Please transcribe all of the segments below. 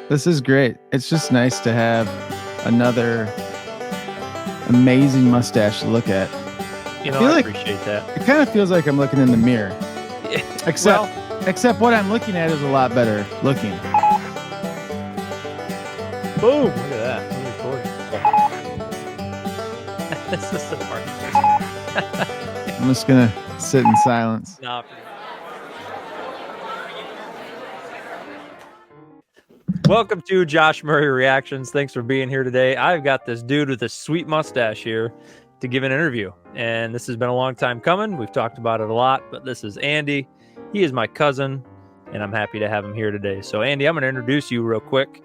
This is great. It's just nice to have another amazing mustache to look at. I appreciate that. It kind of feels like I'm looking in the mirror. Except, Well, except what I'm looking at is a lot better looking. boom! Look at that. I'm recording. This is the part. I'm just gonna sit in silence. No. Welcome to Josh Murray Reactions. Thanks for being here today. I've got this dude with a sweet mustache here to give an interview, and this has been a long time coming. We've talked about it a lot, but this is Andy. He is my cousin, and I'm happy to have him here today. So, Andy, I'm going to introduce you real quick.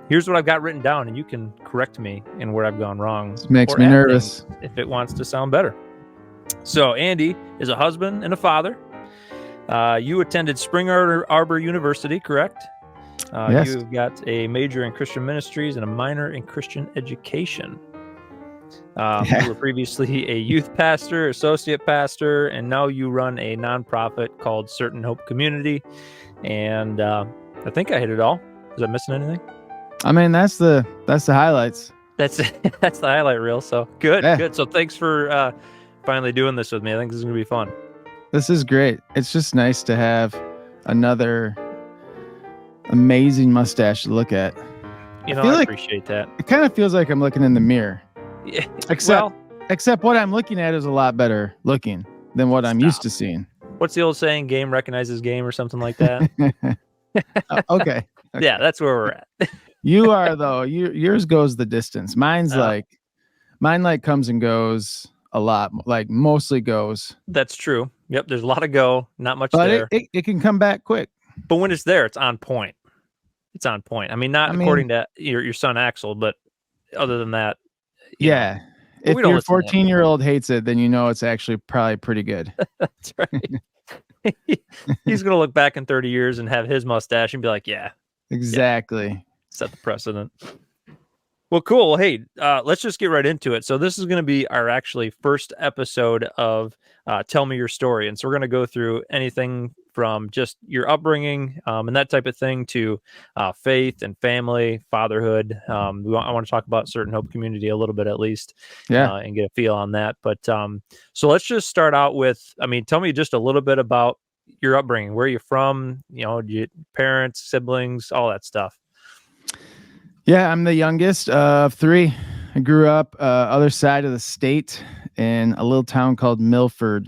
Here's what I've got written down, and you can correct me in where I've gone wrong. This makes me nervous if it wants to sound better. So, Andy is a husband and a father. You attended Spring Arbor University, correct? Yes. You've got a major in Christian ministries and a minor in Christian education. You were previously a youth pastor, associate pastor, and now you run a nonprofit called Certain Hope Community. And I think I hit it all. Was I missing anything? I mean, that's the highlights. That's the highlight reel. So good. So thanks for finally doing this with me. I think this is gonna be fun. This is great. It's just nice to have another amazing mustache to look at. I appreciate that. It kind of feels like I'm looking in the mirror. Yeah. Except what I'm looking at is a lot better looking than what I'm used to seeing. What's the old saying? Game recognizes game or something like that? Okay. Yeah, that's where we're at. You are though. Yours goes the distance. Mine comes and goes a lot. Like mostly goes. That's true. Yep. There's a lot of go, not much but there. It can come back quick. But when it's there, it's on point. It's on point. I mean, according to your son Axel, but other than that, yeah. If your 14-year-old hates it, then you know it's actually probably pretty good. That's right. He's gonna look back in 30 years and have his mustache and be like, "Yeah, exactly." Yeah. Set the precedent. Well, cool. Well, hey, let's just get right into it. So this is going to be our actually first episode of Tell Me Your Story. And so we're going to go through anything from just your upbringing and that type of thing to faith and family, fatherhood. I want to talk about Certain Hope Community a little bit at least, and get a feel on that. But so let's just start out with, tell me just a little bit about your upbringing. Where are you from? Your parents, siblings, all that stuff. Yeah, I'm the youngest of three. I grew up other side of the state in a little town called Milford.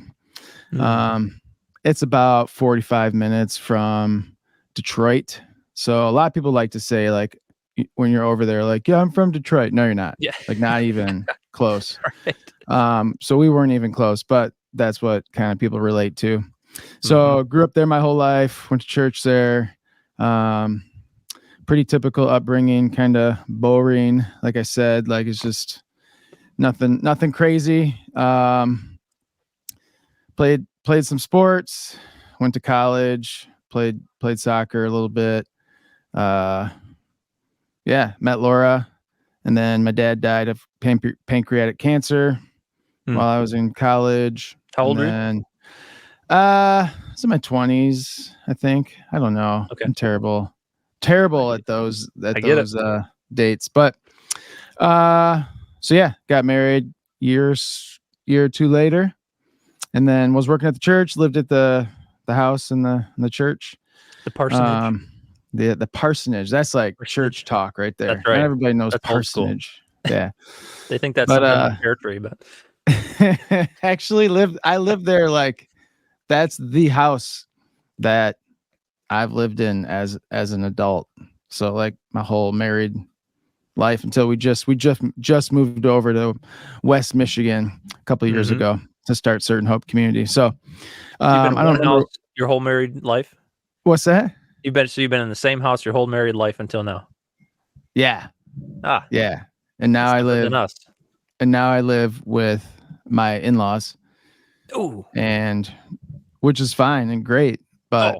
It's about 45 minutes from Detroit. So a lot of people like to say, like, when you're over there, like, yeah, I'm from Detroit. No, you're not. Yeah. Like, not even close. Right. So we weren't even close, but that's what kind of people relate to. So grew up there my whole life, went to church there. Pretty typical upbringing, kind of boring. Like I said, like it's just nothing crazy. Played some sports, went to college, played soccer a little bit. Met Laura, and then my dad died of pancreatic cancer while I was in college. How old were you? I was in my 20s, I think. I don't know. Okay. I'm terrible at those dates, but so yeah, got married year or two later, and then was working at the church, lived at the house in the church, the parsonage. The parsonage, that's like church talk right there. That's right. Not everybody knows that's parsonage. Yeah. They think that's something in territory, but actually I lived there. Like that's the house that I've lived in as an adult. So like my whole married life until we just moved over to West Michigan a couple of years ago to start Certain Hope Community. So I don't know your whole married life. What's that? You've been in the same house your whole married life until now. Yeah. Yeah. And now I live with my in-laws. Oh. And which is fine and great, but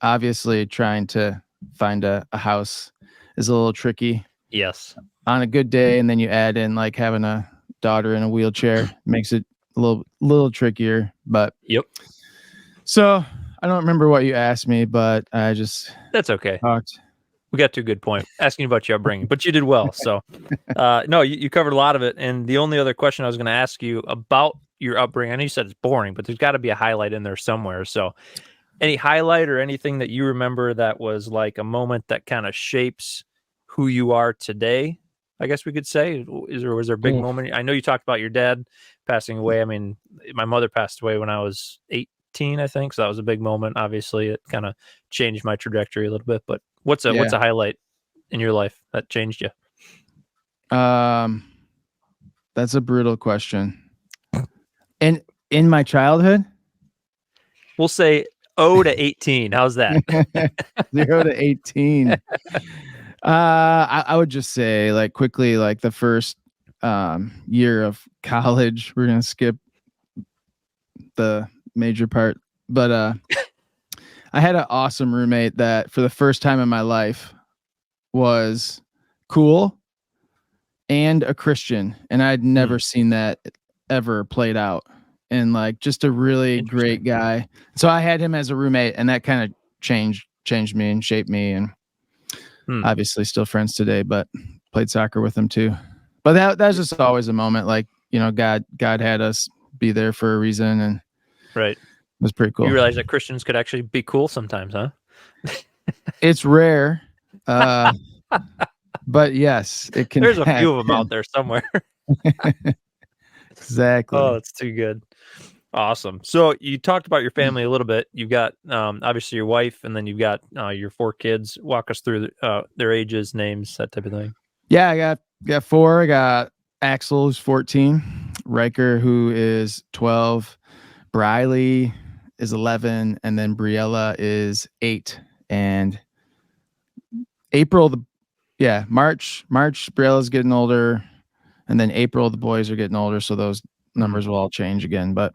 obviously trying to find a house is a little tricky. Yes. On a good day, and then you add in like having a daughter in a wheelchair makes it a little trickier. But so I don't remember what you asked me, but I just that's okay. We got to a good point asking about your upbringing, but you did well. So, no, you covered a lot of it. And the only other question I was going to ask you about your upbringing, I know you said it's boring, but there's got to be a highlight in there somewhere. So, any highlight or anything that you remember that was like a moment that kind of shapes who you are today? I guess we could say, was there a big moment? I know you talked about your dad passing away. I mean, my mother passed away when I was 18, I think. So that was a big moment. Obviously, it kind of changed my trajectory a little bit. But what's a highlight in your life that changed you? That's a brutal question. And in my childhood, we'll say 0 to 18. How's that? 0 to 18. I would just say, like, quickly, like the first year of college, we're gonna skip the major part, but I had an awesome roommate that for the first time in my life was cool and a Christian, and I'd never seen that ever played out. And like just a really great guy. So I had him as a roommate, and that kind of changed me and shaped me. And obviously still friends today, but played soccer with him too. But that's just always a moment, like, you know, God had us be there for a reason, and right. It was pretty cool. You realize that Christians could actually be cool sometimes, huh? It's rare. But yes, it can. There's a few of them out there somewhere. Exactly. Oh, that's too good. Awesome. So you talked about your family a little bit. You've got obviously your wife, and then you've got your 4 kids. Walk us through their ages, names, that type of thing. Yeah, I got 4. I got Axel, who's 14, Riker, who is 12, Briley is 11, and then Briella is 8. And March, Briella's getting older, and then April, the boys are getting older, so those numbers will all change again. But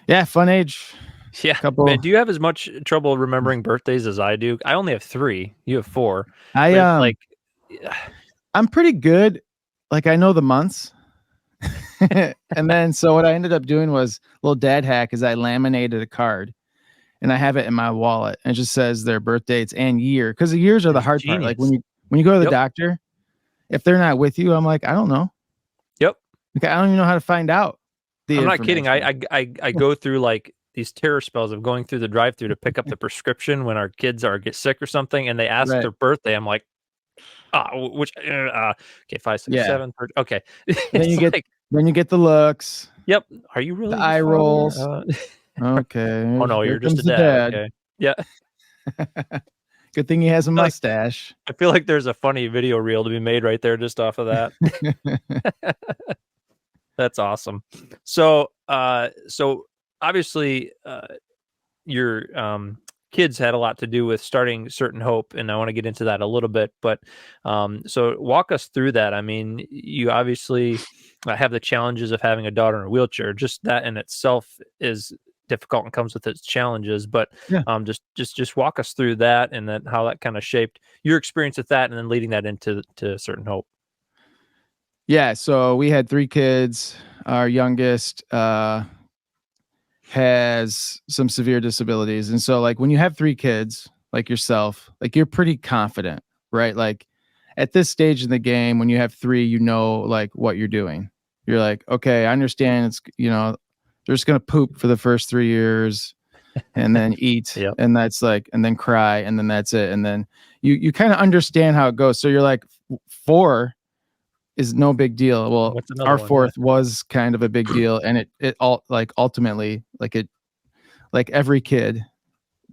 yeah, fun age. Yeah. Man, do you have as much trouble remembering birthdays as I do? I only have 3. You have 4. I'm pretty good. Like, I know the months. And then so what I ended up doing was a little dad hack is I laminated a card, and I have it in my wallet, and it just says their birth dates and year, because the years are the hard part. Like when you go to the doctor, if they're not with you, I'm like, I don't know. Yep. Okay, I don't even know how to find out. I'm not kidding. I go through like these terror spells of going through the drive-thru to pick up the prescription when our kids get sick or something, and they ask their birthday. I'm like, okay, 5, 6, 7. Okay. Then you get the looks. Yep. Are you really the eye rolls? Okay. Oh no, you're just a dad. Okay. Yeah. Good thing he has a mustache. I feel like there's a funny video reel to be made right there just off of that. That's awesome. So obviously your kids had a lot to do with starting Certain Hope, and I want to get into that a little bit. But so walk us through that. I mean, you obviously have the challenges of having a daughter in a wheelchair. Just that in itself is difficult and comes with its challenges. But just walk us through that, and then how that kind of shaped your experience with that, and then leading that into Certain Hope. Yeah, so we had 3 kids. Our youngest has some severe disabilities. And so, like, when you have 3 kids, like yourself, like, you're pretty confident, right? Like, at this stage in the game, when you have 3, you know, like, what you're doing. You're like, okay, I understand it's, you know, they're just going to poop for the first 3 years and then eat. And that's like, and then cry, and then that's it. And then you kind of understand how it goes. So you're like, 4 is no big deal. Well, our 4th was kind of a big deal, and it all, like, ultimately, like every kid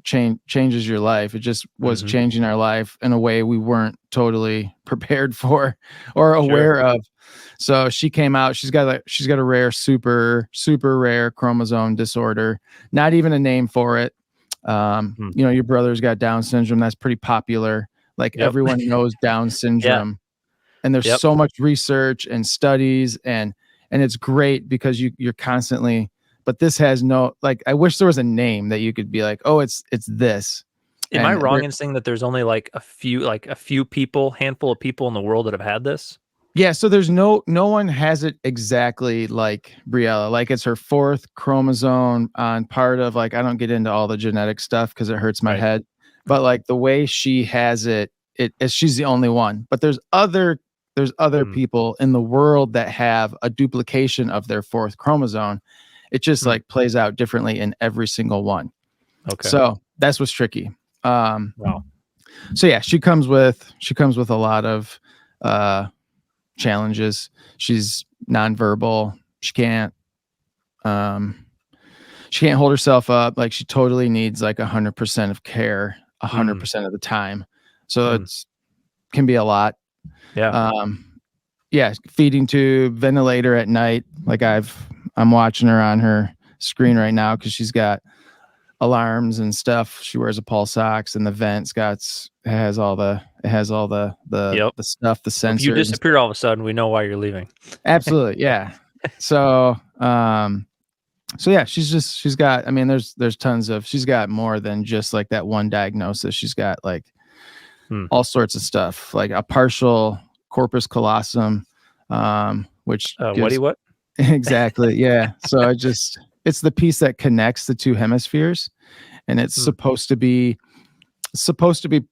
changes your life. It just was changing our life in a way we weren't totally prepared for or aware of. So she came out. She's got a rare, super rare chromosome disorder. Not even a name for it. You know, your brother's got Down syndrome. That's pretty popular. Like, everyone knows Down syndrome. And there's so much research and studies, and it's great because you're constantly, but this has no, like, I wish there was a name that you could be like, oh, it's this. Am I wrong in saying that there's only like a few people, handful of people in the world that have had this? Yeah. So there's no one has it exactly like Briella. Like, it's her 4th chromosome on part of, like, I don't get into all the genetic stuff because it hurts my head, but like the way she has it she's the only one, but there's other people in the world that have a duplication of their fourth chromosome. It just like plays out differently in every single one. Okay. So that's what's tricky. Wow. So yeah, she comes with a lot of challenges. She's nonverbal. She can't hold herself up. Like, she totally needs like 100% of care 100% of the time. So it's can be a lot. Yeah. Yeah, feeding tube, ventilator at night. Like, I'm watching her on her screen right now because she's got alarms and stuff. She wears a pulse ox, and the vent's has all the stuff, the sensors. If you disappear all of a sudden, we know why you're leaving. Absolutely, yeah. So yeah, she's got, I mean, there's tons of, she's got more than just like that one diagnosis. She's got like all sorts of stuff, like a partial corpus callosum, which gives, what? Exactly. Yeah. So it's the piece that connects the two hemispheres, and it's supposed to be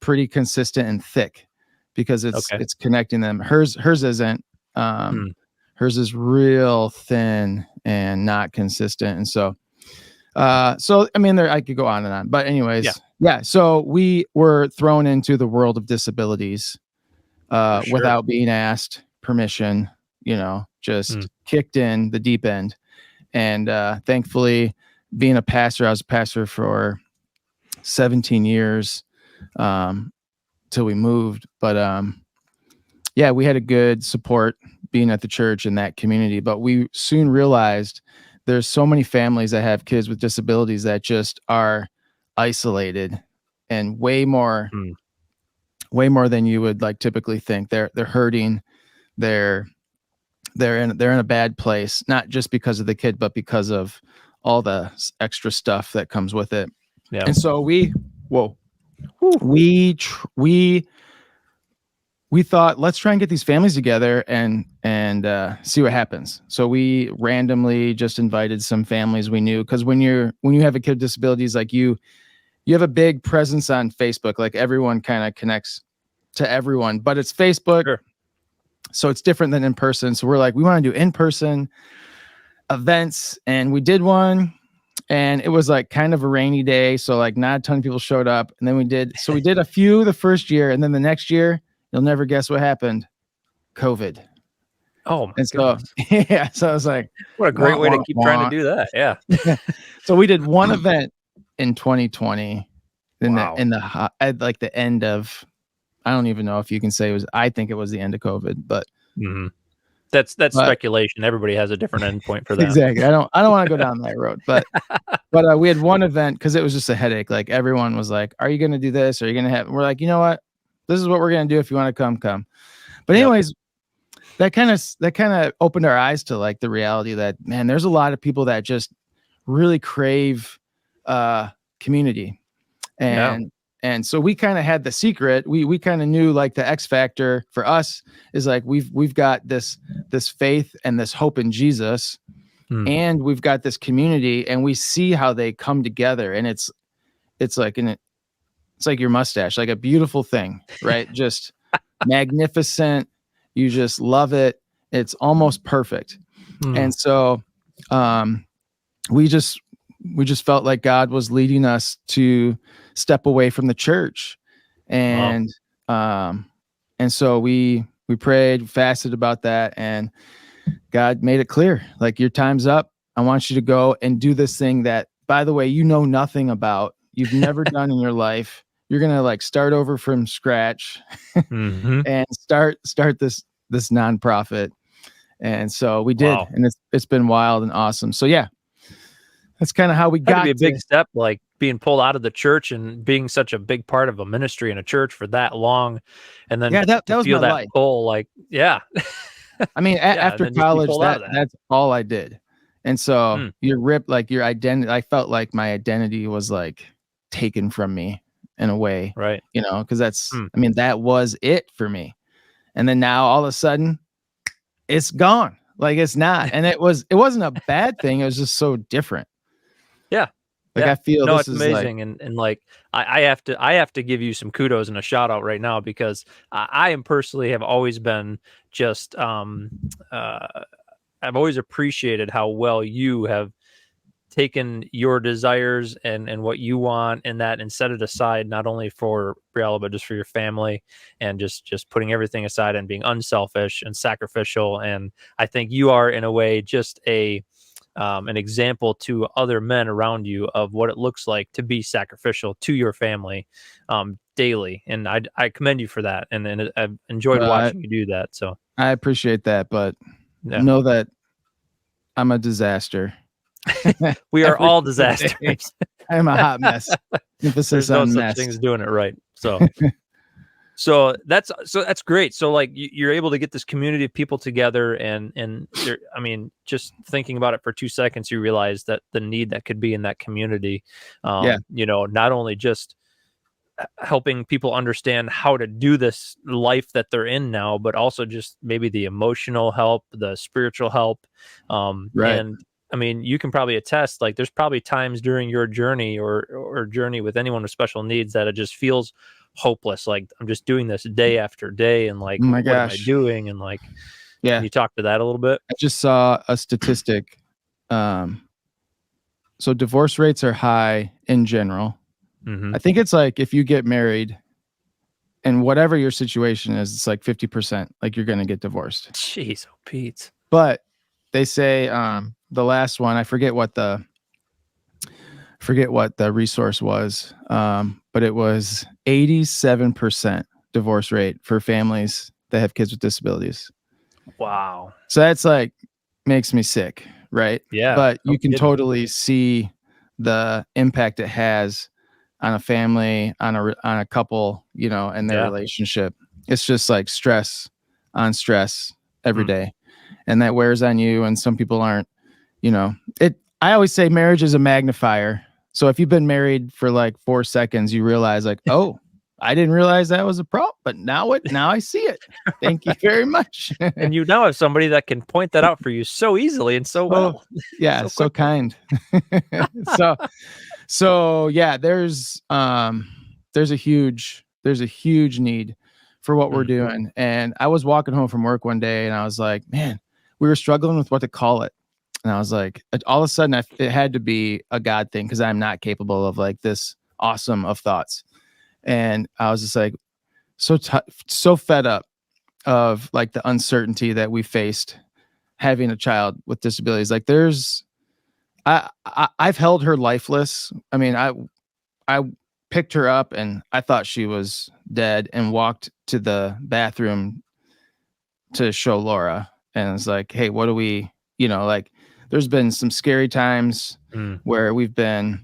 pretty consistent and thick because it's connecting them. Hers isn't. Hers is real thin and not consistent. And so I mean, I could go on and on, but anyways, yeah. So we were thrown into the world of disabilities without being asked permission, just kicked in the deep end. And thankfully, being a pastor, I was a pastor for 17 years till we moved. But yeah, we had a good support being at the church in that community. But we soon realized there's so many families that have kids with disabilities that just are isolated, and way more than you would like typically think. They're hurting. They're in a bad place, not just because of the kid, but because of all the extra stuff that comes with it. Yeah. And so we thought, let's try and get these families together and see what happens. So we randomly just invited some families we knew, because when you have a kid with disabilities, like you have a big presence on Facebook. Like, everyone kind of connects to everyone, but it's Facebook. Sure. So it's different than in person. So we're like, we want to do in-person events, and we did one, and it was like kind of a rainy day. So like not a ton of people showed up. And then we did a few the first year, and then the next year, you'll never guess what happened. COVID. Oh, my goodness. Yeah. So I was like, what a great way to keep trying to do that. Yeah. So we did one event in 2020 at like the end of, I don't even know if you can say it was, I think it was the end of COVID, but that's speculation. Everybody has a different endpoint for that. Exactly. I don't want to go down that road, but we had one event because it was just a headache. Like, everyone was like, are you going to do this? Are you going to have, we're like, you know what? This is what we're going to do. If you want to come. But anyways, that kind of opened our eyes to like the reality that, man, there's a lot of people that just really crave community. And so we kind of had the secret. We kind of knew, like, the X factor for us is like, we've got this faith and this hope in Jesus, and we've got this community, and we see how they come together, and it's like your mustache, like a beautiful thing, right? Just magnificent. You just love it. It's almost perfect. And so we just felt like God was leading us to step away from the church. And so we prayed, fasted about that, and God made it clear, like, your time's up. I want you to go and do this thing that, by the way, you know nothing about, you've never done in your life. You're going to like start over from scratch and start this nonprofit. And so we did, and it's been wild and awesome. So yeah, that's kind of how we got. That'd be a big step, like being pulled out of the church and being such a big part of a ministry in a church for that long, and then that was feel my that life. Pull, like, yeah. I mean, after college, that's all I did. And so you're ripped, like your identity. I felt like my identity was like taken from me in a way, right? Because that's, I mean, that was it for me. And then now all of a sudden it's gone. Like, it's not. And it wasn't a bad thing. It was just so different. Yeah. Like Yeah. I feel No, this it's is like, amazing. And like I have to give you some kudos and a shout out right now because I am personally have always been just uh I've always appreciated how well you have taken your desires and what you want and that and set it aside not only for Briella but just for your family and just putting everything aside and being unselfish and sacrificial. And I think you are in a way just an example to other men around you of what it looks like to be sacrificial to your family daily. And I commend you for that. And I've enjoyed well, watching you do that. So I appreciate that, but yeah, know that I'm a disaster. we are Every all single day. disasters. I am a hot mess. Emphasis There's no on such mess. thing as doing it right. So that's great. So like you're able to get this community of people together and I mean, just thinking about it for 2 seconds, you realize that the need that could be in that community, Yeah, not only just helping people understand how to do this life that they're in now, but also just maybe the emotional help, the spiritual help. right. And I mean, you can probably attest, like there's probably times during your journey or journey with anyone with special needs that it just feels hopeless. Like I'm just doing this day after day. And like, Oh my what am I gosh. doing? And like, can Yeah. you talk to that a little bit? I just saw a statistic. Um, so divorce rates are high in general. Mm-hmm. I think it's like if you get married and whatever your situation is, it's like 50%, like you're going to get divorced. Jeez, oh Pete. But they say the last one, I forget what the resource was, but it was 87% divorce rate for families that have kids with disabilities. Wow. So that's like makes me sick, right? Yeah. But No you can kidding. totally see the impact it has on a family, on a couple, and their Yeah. relationship. It's just like stress on stress every Mm. day, and that wears on you. And some people aren't, it. I always say marriage is a magnifier. So if you've been married for like 4 seconds, you realize like, oh, I didn't realize that was a problem, but now I see it. Thank you very much. And you now have somebody that can point that out for you so easily and so Oh, well, yeah, so so quickly. kind. so yeah, there's a huge need for what we're Mm. doing. And I was walking home from work one day and I was like, man, we were struggling with what to call it. And I was like, all of a sudden it had to be a God thing because I'm not capable of like this awesome of thoughts. And I was just like so fed up of like the uncertainty that we faced having a child with disabilities. Like I've held her lifeless. I mean, I picked her up and I thought she was dead and walked to the bathroom to show Laura. And it's like, hey, what do we, like there's been some scary times Mm. where we've been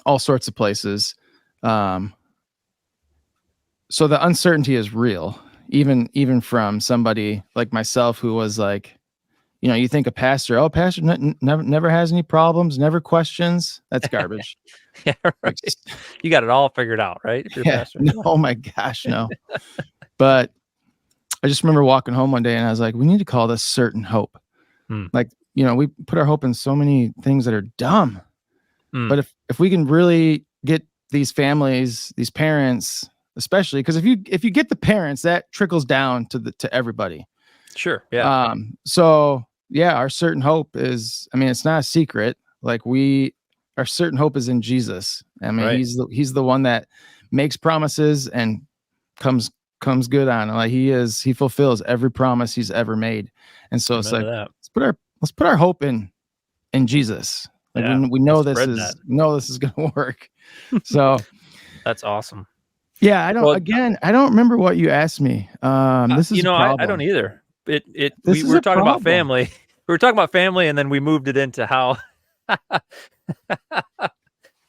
all sorts of places. So the uncertainty is real, even from somebody like myself who was like, you think a pastor, pastor never has any problems, never questions. That's garbage. Yeah, Like, right. You got it all figured out, right? If you're a yeah, pastor. no, oh my gosh, no. But I just remember walking home one day and I was like, we need to call this certain hope. Mm. Like, we put our hope in so many things that are dumb. Mm. But if we can really get these families, these parents, especially because if you get the parents, that trickles down to everybody. Sure. Yeah. So yeah, our certain hope is, I mean, it's not a secret. Like our certain hope is in Jesus. I mean, Right. he's the one that makes promises and comes good on it. Like he fulfills every promise he's ever made. And so it's Amen to like, that. let's put our hope in Jesus. Like Yeah. we know Let's this spread is that. going to work. So That's awesome. yeah, Well, I don't remember what you asked me. This is a I don't problem. either. We This is were a talking about problem. family. We were talking about family, and then we moved it into how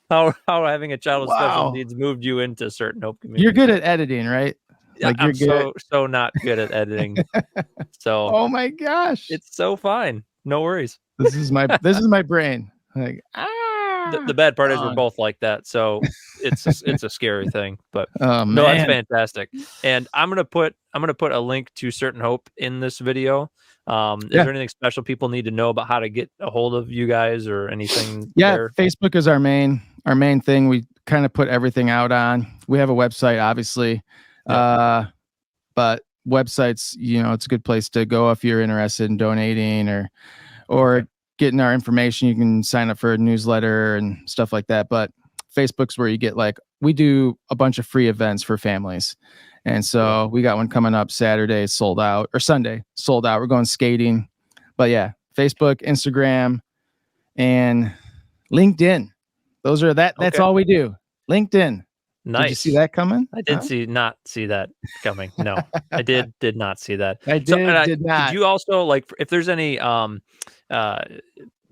how having a child with special Wow. needs moved you into certain hope You're community. good at editing, right? Yeah, Like you're I'm good. so not good at editing. So Oh my gosh. it's so fine. No worries. This is my brain. Like, The bad part is we're gone. both like that, so it's a scary thing. But Oh no, that's man. fantastic. And I'm gonna put a link to Certain Hope in this video. Is Yeah. there anything special people need to know about how to get a hold of you guys or anything Yeah. there? Facebook is our main. our main thing. We kind of put everything out on. We have a website, obviously, but websites, it's a good place to go if you're interested in donating or getting our information. You can sign up for a newsletter and stuff like that. But Facebook's where you get we do a bunch of free events for families. And so we got one coming up Saturday, sold out, or Sunday, sold out. We're going skating. But yeah, Facebook, Instagram, and LinkedIn. Those are that's all we do. LinkedIn. Nice. Did you see that coming? I did not see that coming. No, I did not see that. I did not. Did you also if there's any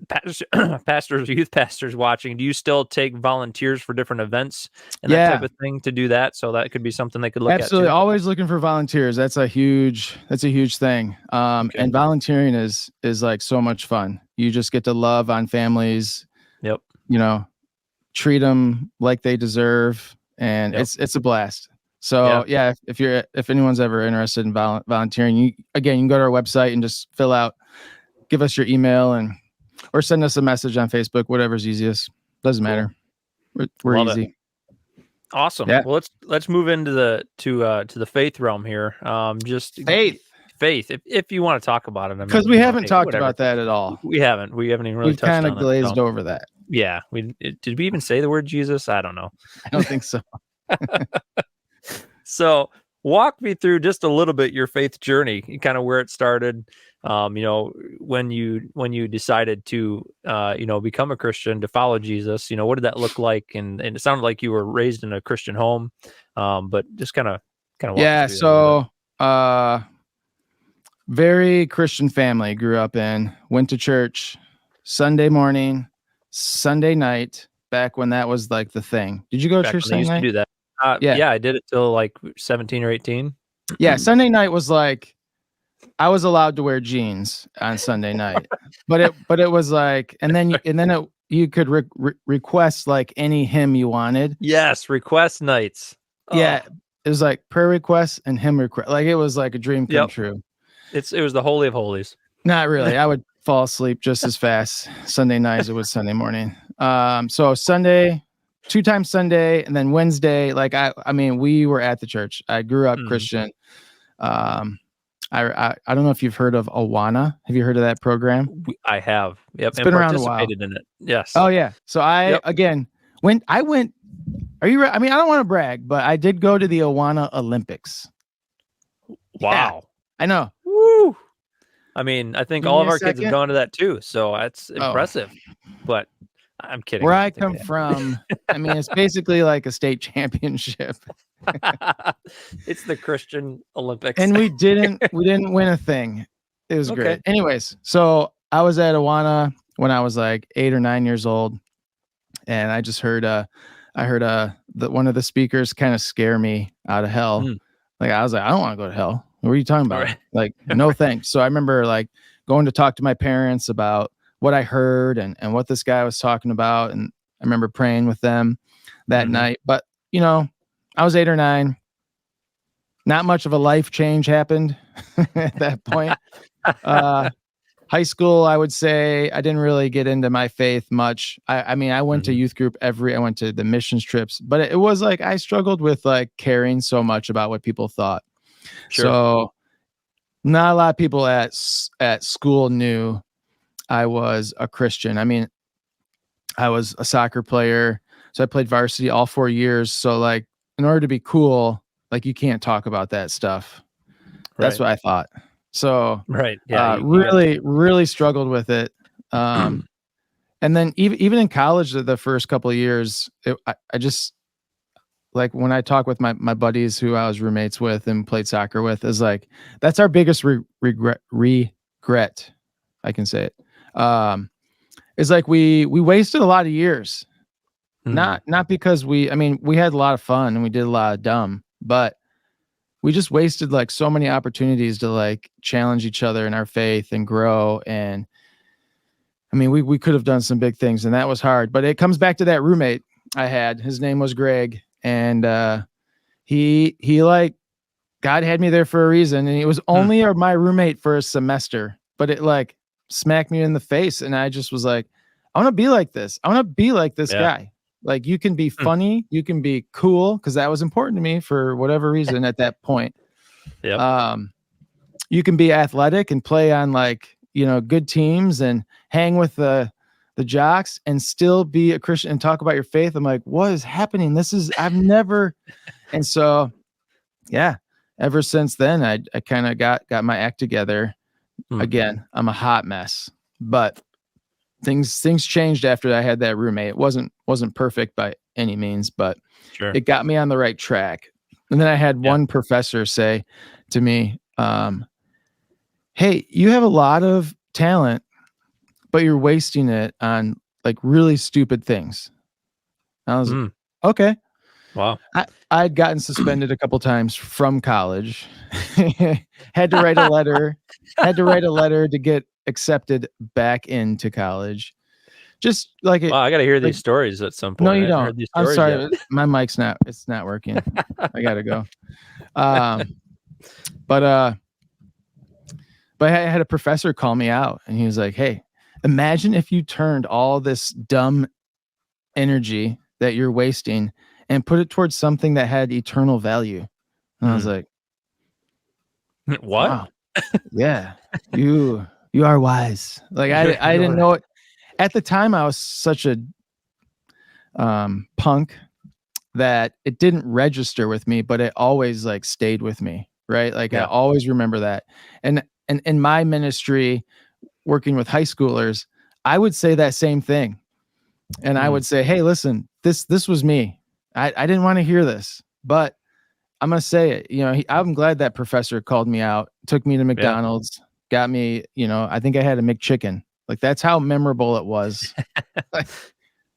pastors, youth pastors watching, do you still take volunteers for different events and that type of thing to do that? So that could be something they could look at. Absolutely. Always looking for volunteers. That's a huge thing. And volunteering is so much fun. You just get to love on families. Yep. Treat them like they deserve. And it's a blast. So if anyone's ever interested in volunteering, you can go to our website and just give us your email or send us a message on Facebook, whatever's easiest. Doesn't matter. We're Love easy. It. Awesome. Yeah. Well, let's move into the faith realm here. Just faith. If you want to talk about it, because we haven't talked about that at all. We haven't even really touched on it. We've kind of glazed over that. Yeah. Did we even say the word Jesus? I don't know. I don't think so. So walk me through just a little bit your faith journey, kind of where it started. When you decided to become a Christian, to follow Jesus, what did that look like? And it sounded like you were raised in a Christian home, but just kind of walk me through so very Christian family grew up in, went to church Sunday morning, Sunday night, back when that was the thing. Did you go to church Sunday night? To do that. Yeah, I did it till 17 or 18. Yeah, Sunday night was I was allowed to wear jeans on Sunday night, but it was and then you could request any hymn you wanted. Yes, request nights. Yeah, it was prayer requests and hymn request. It was a dream come true. It was the holy of holies. Not really. I would fall asleep just as fast Sunday night as it was Sunday morning. So Sunday, 2 times Sunday, and then Wednesday. We were at the church. I grew up Christian. I don't know if you've heard of Awana. Have you heard of that program? I have. Yep. It's been around a while. In it. Yes. Oh yeah. So I went. Are you? I don't want to brag, but I did go to the Awana Olympics. Wow. Yeah, I know. Woo. I think all of our kids have gone to that too. So that's impressive. But I'm kidding. Where I come from, it's basically a state championship. It's the Christian Olympics. And we didn't win a thing. It was great. Anyways, so I was at Awana when I was 8 or 9 years old, and I just heard one of the speakers kind of scare me out of hell. I was I don't want to go to hell. What are you talking about? Right. No thanks. So I remember going to talk to my parents about what I heard and what this guy was talking about. And I remember praying with them that night. But, I was 8 or 9. Not much of a life change happened at that point. High school, I would say I didn't really get into my faith much. I went to youth group I went to the missions trips, but it was I struggled with caring so much about what people thought. Sure. So not a lot of people at school knew I was a Christian. I was a soccer player, so I played varsity all 4 years. So in order to be cool, you can't talk about that stuff. That's what I thought. So really struggled with it. And then even in college, the first couple of years, I just when I talk with my buddies who I was roommates with and played soccer with, is that's our biggest regret. I can say it. Is we wasted a lot of years. Not because we had a lot of fun and we did a lot of dumb, but we just wasted so many opportunities to challenge each other in our faith and grow. And we could have done some big things, and that was hard, but it comes back to that roommate I had. His name was Greg, and he God had me there for a reason, and he was only my roommate for a semester, but it smacked me in the face, and I just was I want to be like this. I want to be like this guy. Like you can be funny, you can be cool, because that was important to me for whatever reason at that point. Yep. You can be athletic and play on like, good teams and hang with the jocks and still be a Christian and talk about your faith. I'm like, what is happening? I've never. And so, yeah, ever since then, I kind of got my act together. Again, I'm a hot mess, but things changed after I had that roommate. It wasn't perfect by any means, but it got me on the right track. And then I had one professor say to me, hey, you have a lot of talent, but you're wasting it on like really stupid things. I was okay. Wow. I'd gotten suspended a couple times from college. Had to write a letter to get accepted back into college. Just like it. Wow, I got to hear these stories at some point. No, you I haven't heard don't. these I'm stories sorry. yet. My mic's it's not working. I gotta go. But I had a professor call me out and he was like, hey, imagine if you turned all this dumb energy that you're wasting and put it towards something that had eternal value. And I was like, what? Wow. Yeah. You are wise. Like I didn't know it at the time. I was such a punk that it didn't register with me, but it always like stayed with me. Right. Like I always remember that. And in my ministry, working with high schoolers, I would say that same thing. And I would say, hey, listen, this was me. I didn't want to hear this, but I'm going to say it. I'm glad that professor called me out, took me to McDonald's, got me, I think I had a McChicken. Like that's how memorable it was. like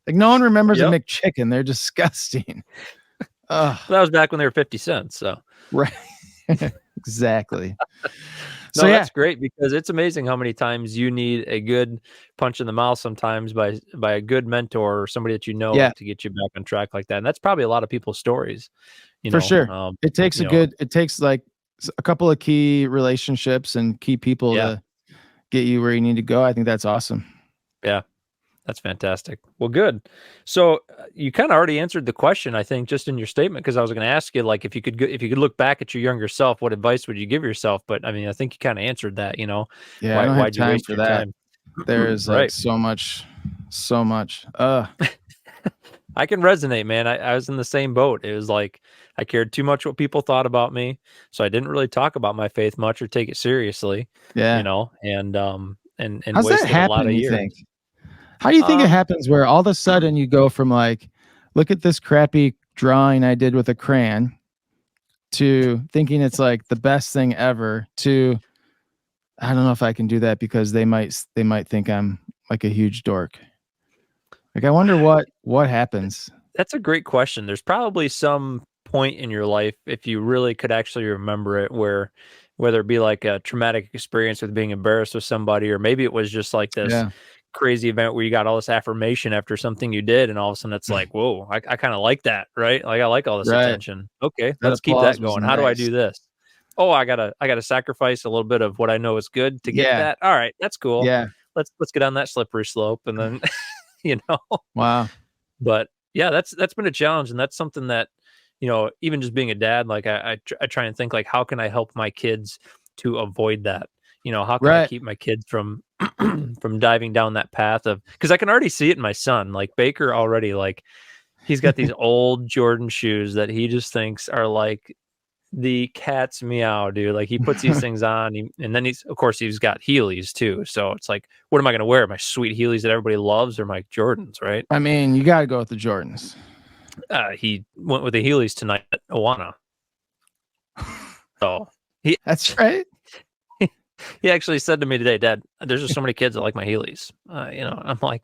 no one remembers a McChicken. They're disgusting. That was back when they were 50 cents. So right. Exactly. No, so, that's great because it's amazing how many times you need a good punch in the mouth sometimes by a good mentor or somebody that to get you back on track like that. And that's probably a lot of people's stories. For sure. It takes it takes like a couple of key relationships and key people to get you where you need to go. I think that's awesome. Yeah. That's fantastic. Well, good. So you kind of already answered the question, I think, just in your statement, because I was going to ask you, like, if you could look back at your younger self, what advice would you give yourself? But I mean, I think you kind of answered that. Yeah, I don't have time for that. Time? There is like so much. I can resonate, man. I was in the same boat. It was like I cared too much what people thought about me, so I didn't really talk about my faith much or take it seriously. Yeah, and how's wasted that happen, a lot of you years. think? How do you think it happens where all of a sudden you go from like, look at this crappy drawing I did with a crayon to thinking it's like the best thing ever to, I don't know if I can do that because they might think I'm like a huge dork. Like, I wonder what happens. That's a great question. There's probably some point in your life, if you really could actually remember it, where whether it be like a traumatic experience with being embarrassed with somebody, or maybe it was just like this crazy event where you got all this affirmation after something you did, and all of a sudden it's like, whoa, I kind of like that, right? Like I like all this attention. Okay, let's keep that going. How do I do this? Oh, I gotta sacrifice a little bit of what I know is good to get that. All right, that's cool. Yeah, let's get on that slippery slope, and then Wow. But yeah, that's been a challenge, and that's something that even just being a dad, like I try and think like, how can I help my kids to avoid that? How can I keep my kids from from diving down that path of, because I can already see it in my son, like Baker already, like he's got these old Jordan shoes that he just thinks are like the cat's meow, dude. Like he puts these things on, and then he's got Heelys too. So it's like, what am I going to wear? My sweet Heelys that everybody loves, or my Jordans, right? I mean, you got to go with the Jordans. He went with the Heelys tonight at Awana. So that's right. He actually said to me today, Dad, there's just so many kids that like my Heelys. I'm like,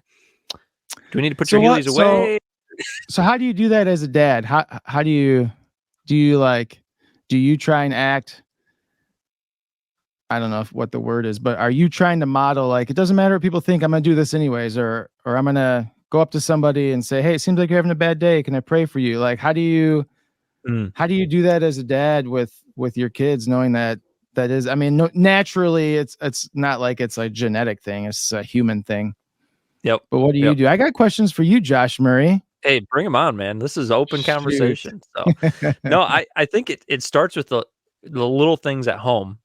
do we need to put your Heelys away? So how do you do that as a dad? How do you try and act? I don't know what the word is, but are you trying to model, like, it doesn't matter what people think, I'm going to do this anyways, or I'm going to go up to somebody and say, hey, it seems like you're having a bad day. Can I pray for you? Like, how do you do that as a dad with your kids, knowing that is, I mean, naturally it's not like it's a genetic thing. It's a human thing. Yep. But what do you do? I got questions for you, Josh Murray. Hey, bring them on, man. This is open Shoot. conversation. So, no, I think it starts with the little things at home,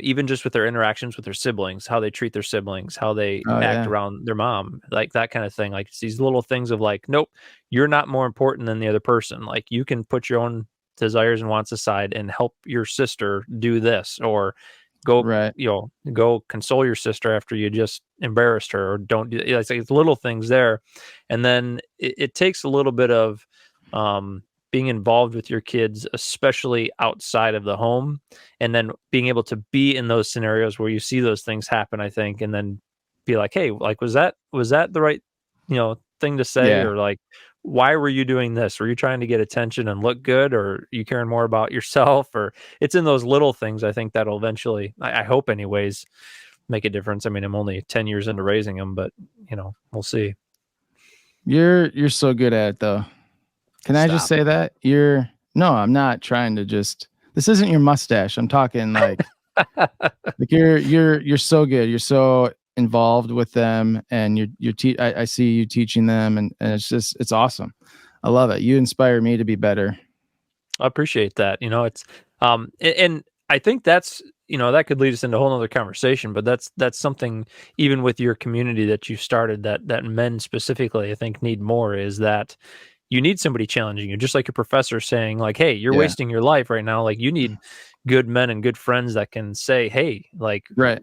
even just with their interactions with their siblings, how they treat their siblings, how they Oh act yeah. around their mom, like that kind of thing. Like it's these little things of like, nope, you're not more important than the other person. Like you can put your own desires and wants aside and help your sister do this, or go, Right. go console your sister after you just embarrassed her, or don't do. It's like it's little things there, and then it takes a little bit of um, being involved with your kids, especially outside of the home, and then being able to be in those scenarios where you see those things happen, I think, and then be like, hey, like was that the right thing to say, Yeah. or like why were you doing this? Were you trying to get attention and look good, or you caring more about yourself? Or it's in those little things, I think, that'll eventually, I hope anyways, make a difference. I mean, I'm only 10 years into raising them, but we'll see. You're so good at it though. Can I just Stop. say that? No, I'm not trying to just this isn't your mustache. I'm talking like you're so good. You're so involved with them and I see you teaching them and it's awesome. I love it. You inspire me to be better. I appreciate that. It's and I think that's that could lead us into a whole other conversation, but that's something even with your community that you started, that men specifically I think need more, is that you need somebody challenging you, just like your professor saying like, hey, you're Yeah. wasting your life right now. Like you need good men and good friends that can say, hey, like Right.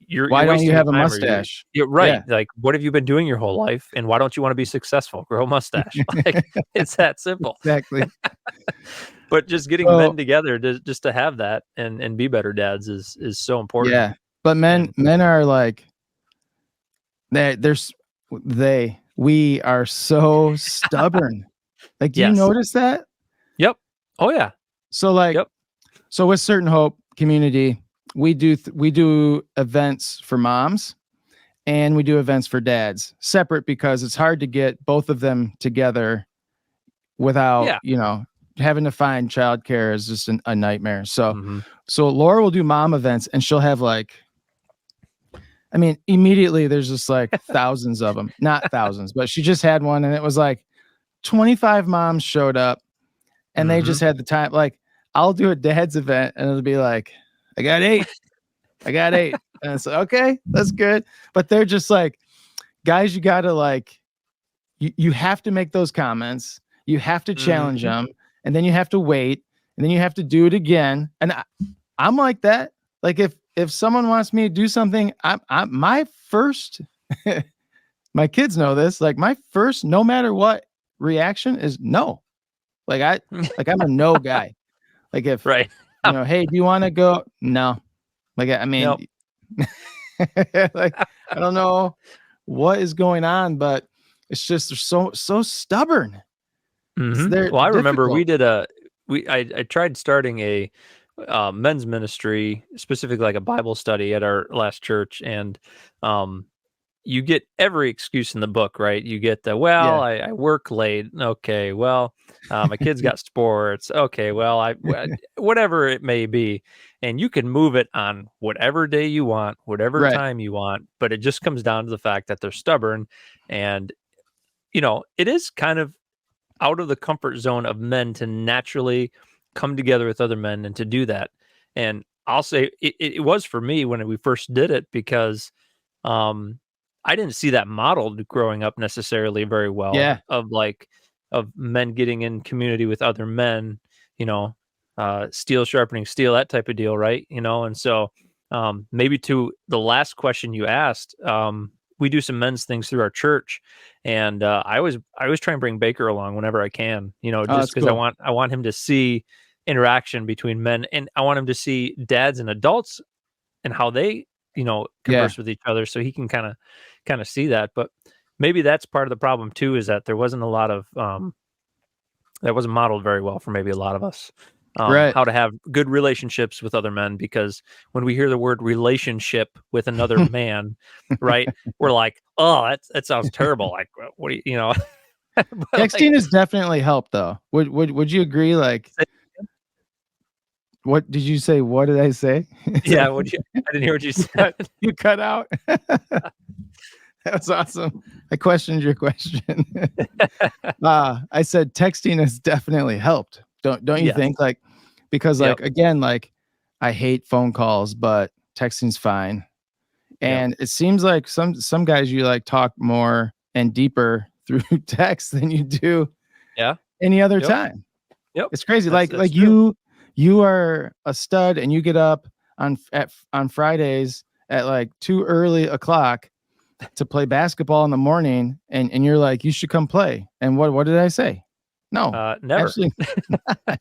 you're Why don't you wasting your have a time, or mustache? you're right. Yeah. Like, what have you been doing your whole life? And why don't you want to be successful? Grow a mustache. Like it's that simple. Exactly. But just getting So men together to just to have that and be better dads is so important. yeah. But men And men are like there's we are so stubborn. Like, do you yes. notice that? Yep. Oh yeah. So like Yep. so with Certain Hope community, we do events for moms and we do events for dads separate because it's hard to get both of them together without, Yeah. having to find childcare is just a nightmare. So Mhm. so Laura will do mom events and she'll have like I mean, immediately there's just like thousands of them. Not thousands, but she just had one and it was like 25 moms showed up and they just Mhm. had the time. Like, I'll do a dad's event and it'll be like, I got eight. I got eight. And it's like, okay, that's good. But they're just like, guys, you gotta like, you have to make those comments. You have to challenge Mhm. them, and then you have to wait, and then you have to do it again. And I'm like that. Like if someone wants me to do something, I'm my first. My kids know this. Like my first, no matter what reaction is no. Like I'm a no guy. Like if Right. hey, do you want to go? No. Like I mean, Nope. like I don't know what is going on, but it's just they're so stubborn. They're Well, I remember we difficult. did I tried starting a men's ministry, specifically like a Bible study at our last church, and um you get every excuse in the book, right? You get the, well, Yeah. I work late. Okay, well, my kids got sports. Okay, well, whatever it may be, and you can move it on whatever day you want, whatever Right. time you want. But it just comes down to the fact that they're stubborn, and it is kind of out of the comfort zone of men to naturally come together with other men and to do that. And I'll say it was for me when we first did it, because um, I didn't see that modeled growing up necessarily very well, Yeah. of men getting in community with other men, you know, steel sharpening steel, that type of deal, right? And so maybe to the last question you asked, we do some men's things through our church, and I always try and bring Baker along whenever I can, Oh, just that's because I cool. want I want him to see interaction between men, and I want him to see dads and adults and how they Yeah. converse with each other, so he can kind of see that. But maybe that's part of the problem too, is that there wasn't a lot of that wasn't modeled very well for maybe a lot of us, Right. how to have good relationships with other men, because when we hear the word relationship with another man, right, we're like, oh, that sounds terrible, like what do but like, Texting has definitely helped though. Would you agree? Like what did you say? What did I say? yeah, I didn't hear what you You said. you cut out. That was awesome. I questioned your question. I said texting has definitely helped. Don't you Yes. think? Like, because Yep. like again, like I hate phone calls, but texting's fine. Yep. And it seems like some guys you like talk more and deeper through text than you do Yeah. any other Yep. time. Yep. It's crazy. That's Like true. you are a stud and you get up on Fridays at like too early o'clock to play basketball in the morning and you're like, you should come play. And what did I say? No, Never. actually not.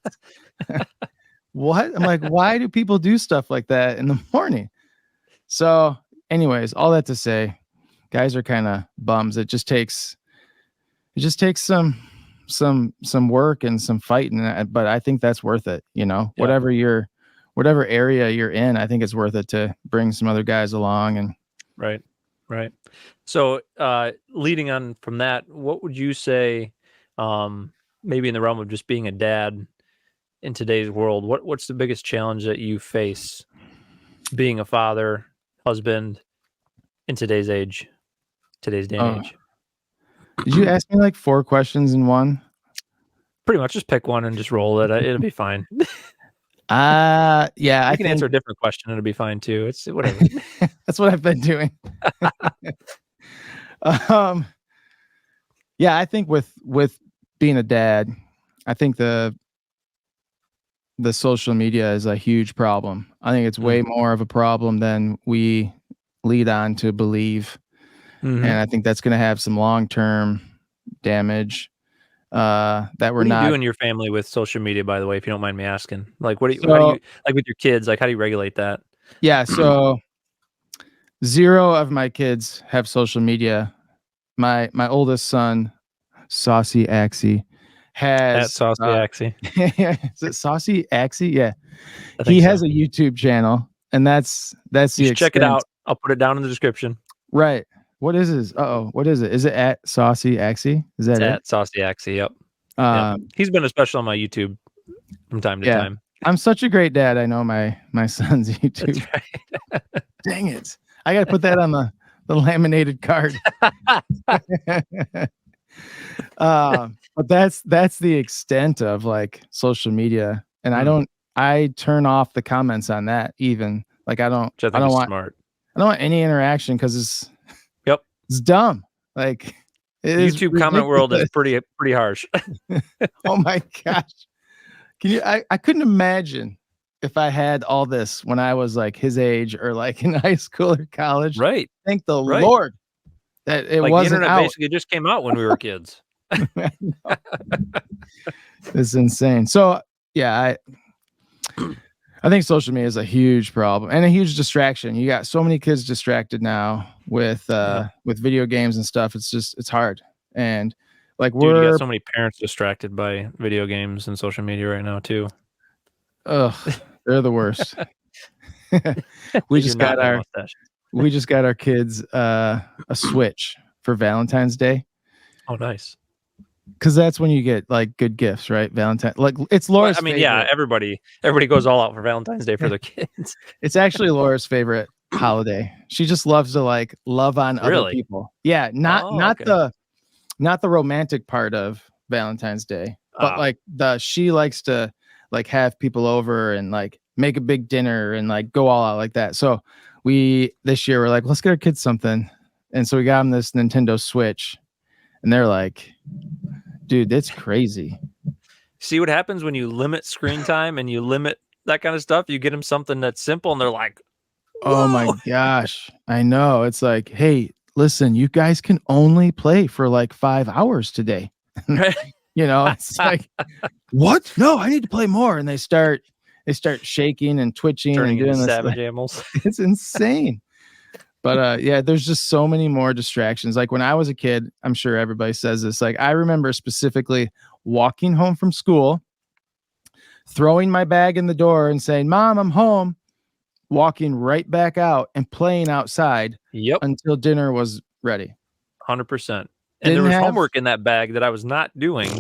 What? I'm like, why do people do stuff like that in the morning? So, anyways, all that to say, guys are kind of bums. It just takes some work and some fighting, but I think that's worth it. You know, Yeah. whatever area you're in, I think it's worth it to bring some other guys along. And Right. Right. So, leading on from that, what would you say, maybe in the realm of just being a dad in today's world, what's the biggest challenge that you face being a father, husband in today's day and oh, age? did you ask me like 4 questions in one? Pretty much just pick one and just roll it. It'll be fine. Yeah, I You can answer think a different question. It'll be fine too. It's whatever. that's what I've been doing. um, yeah, I think with being a dad, I think the social media is a huge problem. I think it's way more of a problem than we lead on to believe. Mm-hmm. And I think that's going to have some long-term damage that we're What do you not. do in your family with social media, by the way, if you don't mind me asking? Like, how do So you, like with your kids, like, how do you regulate that? yeah, so 0 of my kids have social media. My oldest son, Saucy Axie, At has Saucy Axie. is it Saucy Axie? Yeah. I He think has so. a YouTube channel, and that's You the should check it extent. out. I'll put it down in the description. Right. What is his? Uh-oh. What is it? Is it at Saucy Axie? Is It's that it? at Saucy Axie. Yep. Yep. Um, He's been a special on my YouTube from time to yeah. time. I'm such a great dad. I know my son's That's YouTube. right. Dang it. I got to put that on the laminated card. But that's the extent of like social media. And I turn off the comments on that even. Like I don't Which I I think don't is want smart. I don't want any interaction because Yep. it's dumb. Like it The is YouTube comment world is ridiculous. pretty harsh. Oh my gosh. I couldn't imagine if I had all this when I was like his age or like in high school or college. Right. Thank the Right. Lord that it Like the wasn't internet out. basically just came out when we were kids. It's insane. So yeah, I think social media is a huge problem and a huge distraction. You got so many kids distracted now with Yeah. video games and stuff. It's hard. And like Dude, you got so many parents distracted by video games and social media right now too. they're the worst. we They do just not got have our mustaches. we just got our kids a Switch for Valentine's Day. Oh, nice. Because that's when you get like good gifts, right? Valentine, like it's Well, Laura's I mean, yeah, favorite. everybody goes all out for Valentine's Day for their kids. It's actually Laura's favorite holiday. She just loves to like love on other Really? people. Yeah, not Oh, not okay. the not the romantic part of Valentine's Day, but like she likes to like have people over and like make a big dinner and like go all out like that. So we this year we're like, let's get our kids something, and so we got them this Nintendo Switch, and they're like, dude, that's crazy. See what happens when you limit screen time and you limit that kind of stuff? You get them something that's simple and they're like, Oh my whoa. gosh. I know. It's like, hey, listen, you guys can only play for like 5 hours today. You know, it's like, what? No, I need to play more. And they start shaking and twitching Turning and into doing this. savage animals. It's insane. But yeah, there's just so many more distractions. Like when I was a kid, I'm sure everybody says this. Like I remember specifically walking home from school, throwing my bag in the door and saying, Mom, I'm home, walking right back out and playing outside Yep. until dinner was ready. 100%. And Didn't there was have homework in that bag that I was not doing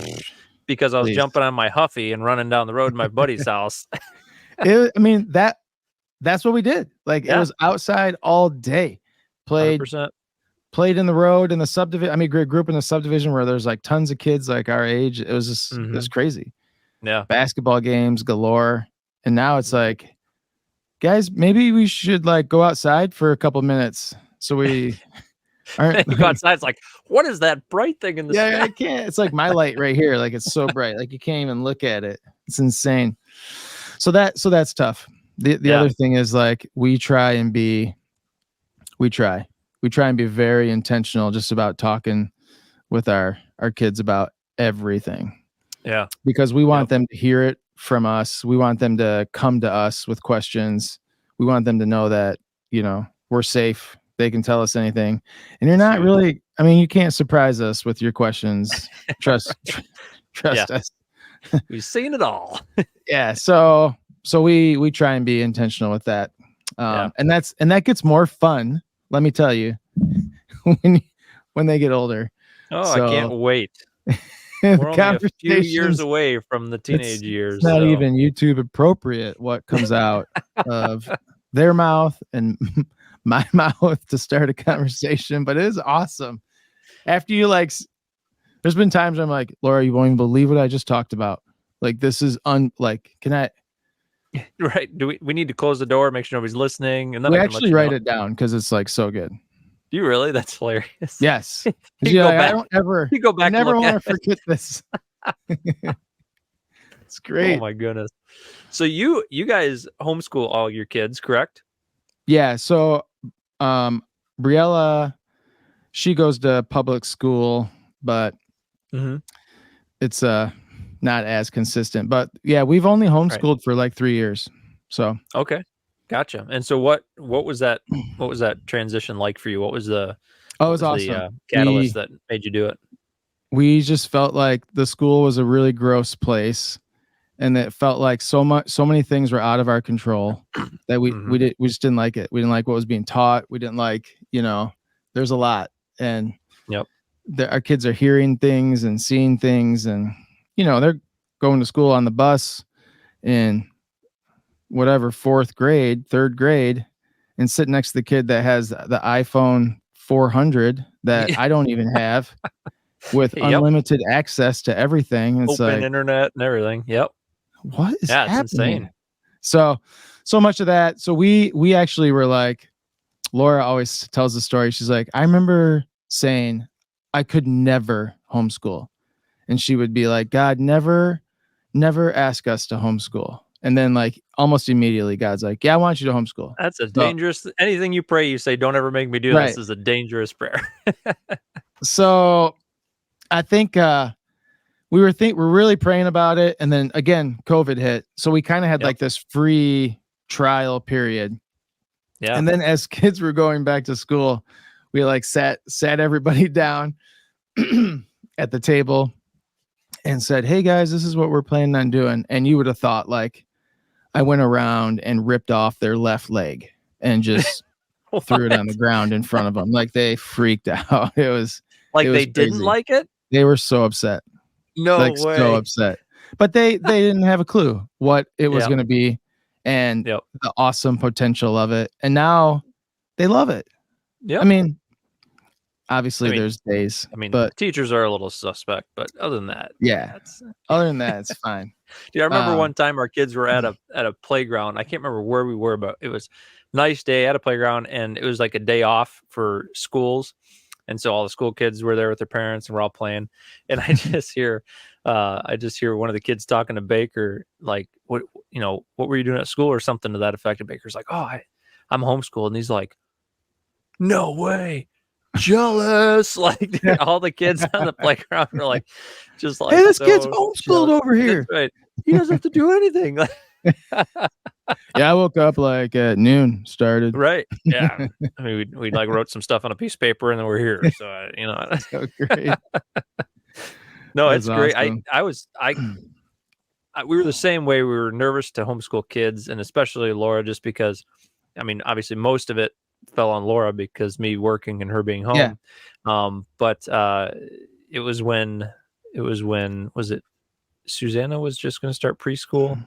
because I was please. jumping on my Huffy and running down the road to my buddy's house. I mean, that's what we did. Like it Yeah. was outside all day. Played 100%. played in the road in the subdivision. I mean, grew up in the subdivision where there's like tons of kids like our age. It was just it was crazy. Yeah. Basketball games galore. And now it's like, guys, maybe we should like go outside for a couple minutes so we aren't. You go outside, it's like, what is that bright thing in the Yeah, sky? I can't. It's like my light right here. Like it's so bright. Like you can't even look at it. It's insane. So that's tough. The other thing is like we try and be very intentional just about talking with our kids about everything. Yeah. Because we want them to hear it from us. We want them to come to us with questions. We want them to know that, we're safe. They can tell us anything. And you're not really, I mean, you can't surprise us with your questions. Trust us. We've seen it all. Yeah. So we try and be intentional with that. And that gets more fun, let me tell you, when they get older. Oh, I can't wait. We're only a few years away from the teenage years. It's not even YouTube appropriate what comes out of their mouth and my mouth to start a conversation, but it is awesome. After you there's been times I'm like, Laura, you won't even believe what I just talked about. Like this is can I? Right? Do we need to close the door, make sure nobody's listening, and then we I can actually write it down because it's like so good. Do you really? That's hilarious. Yes. You go back. I don't ever. You go back. I never want to forget this. It's great. Oh my goodness. So you guys homeschool all your kids, correct? Yeah. So, Briella, she goes to public school, but it's not as consistent. But yeah, we've only homeschooled for like 3 years. So okay. Gotcha. And so what was that transition like for you? What was the it was awesome. The catalyst that made you do it? We just felt like the school was a really gross place, and it felt like so many things were out of our control that we just didn't like it. We didn't like what was being taught. We didn't like, there's a lot, and our kids are hearing things and seeing things, and they're going to school on the bus in whatever 4th grade, 3rd grade, and sit next to the kid that has the iPhone 400 that I don't even have, with unlimited access to everything. It's open like internet and everything. Yep. What is happening? It's insane. So much of that. So we actually were like, Laura always tells the story. She's like, I remember saying I could never homeschool. And she would be like, God, never ask us to homeschool. And then like almost immediately God's like, yeah, I want you to homeschool. That's a dangerous, anything you pray, you say, don't ever make me do this, is a dangerous prayer. So I think we're really praying about it. And then again, COVID hit. So we kind of had like this free trial period. Yeah. And then as kids were going back to school, we like sat everybody down at the table and said, hey guys, this is what we're planning on doing. And you would have thought like I went around and ripped off their left leg and just threw it on the ground in front of them. Like they freaked out. It was like they didn't like it. They were so upset. No way. So upset. But they didn't have a clue what it was going to be and the awesome potential of it. And now they love it. Yeah. I mean, obviously there's days. But teachers are a little suspect, but other than that, other than that, it's fine. I remember one time our kids were at a playground. I can't remember where we were, but it was a nice day at a playground, and it was like a day off for schools. And so all the school kids were there with their parents, and we're all playing. And I just hear one of the kids talking to Baker, like, what were you doing at school or something to that effect? And Baker's like, oh, I'm homeschooled. And he's like, no way. Jealous. Like all the kids on the playground are like, just like, hey, this kid's homeschooled over here. That's right. He doesn't have to do anything. Yeah, I woke up like at noon, started. Right. Yeah. I mean, we like wrote some stuff on a piece of paper and then we're here. So, so great. No, it's great. Awesome. We were the same way. We were nervous to homeschool kids, and especially Laura, just because, I mean, obviously most of it fell on Laura because me working and her being home. Yeah. But it was when Susanna was just going to start preschool.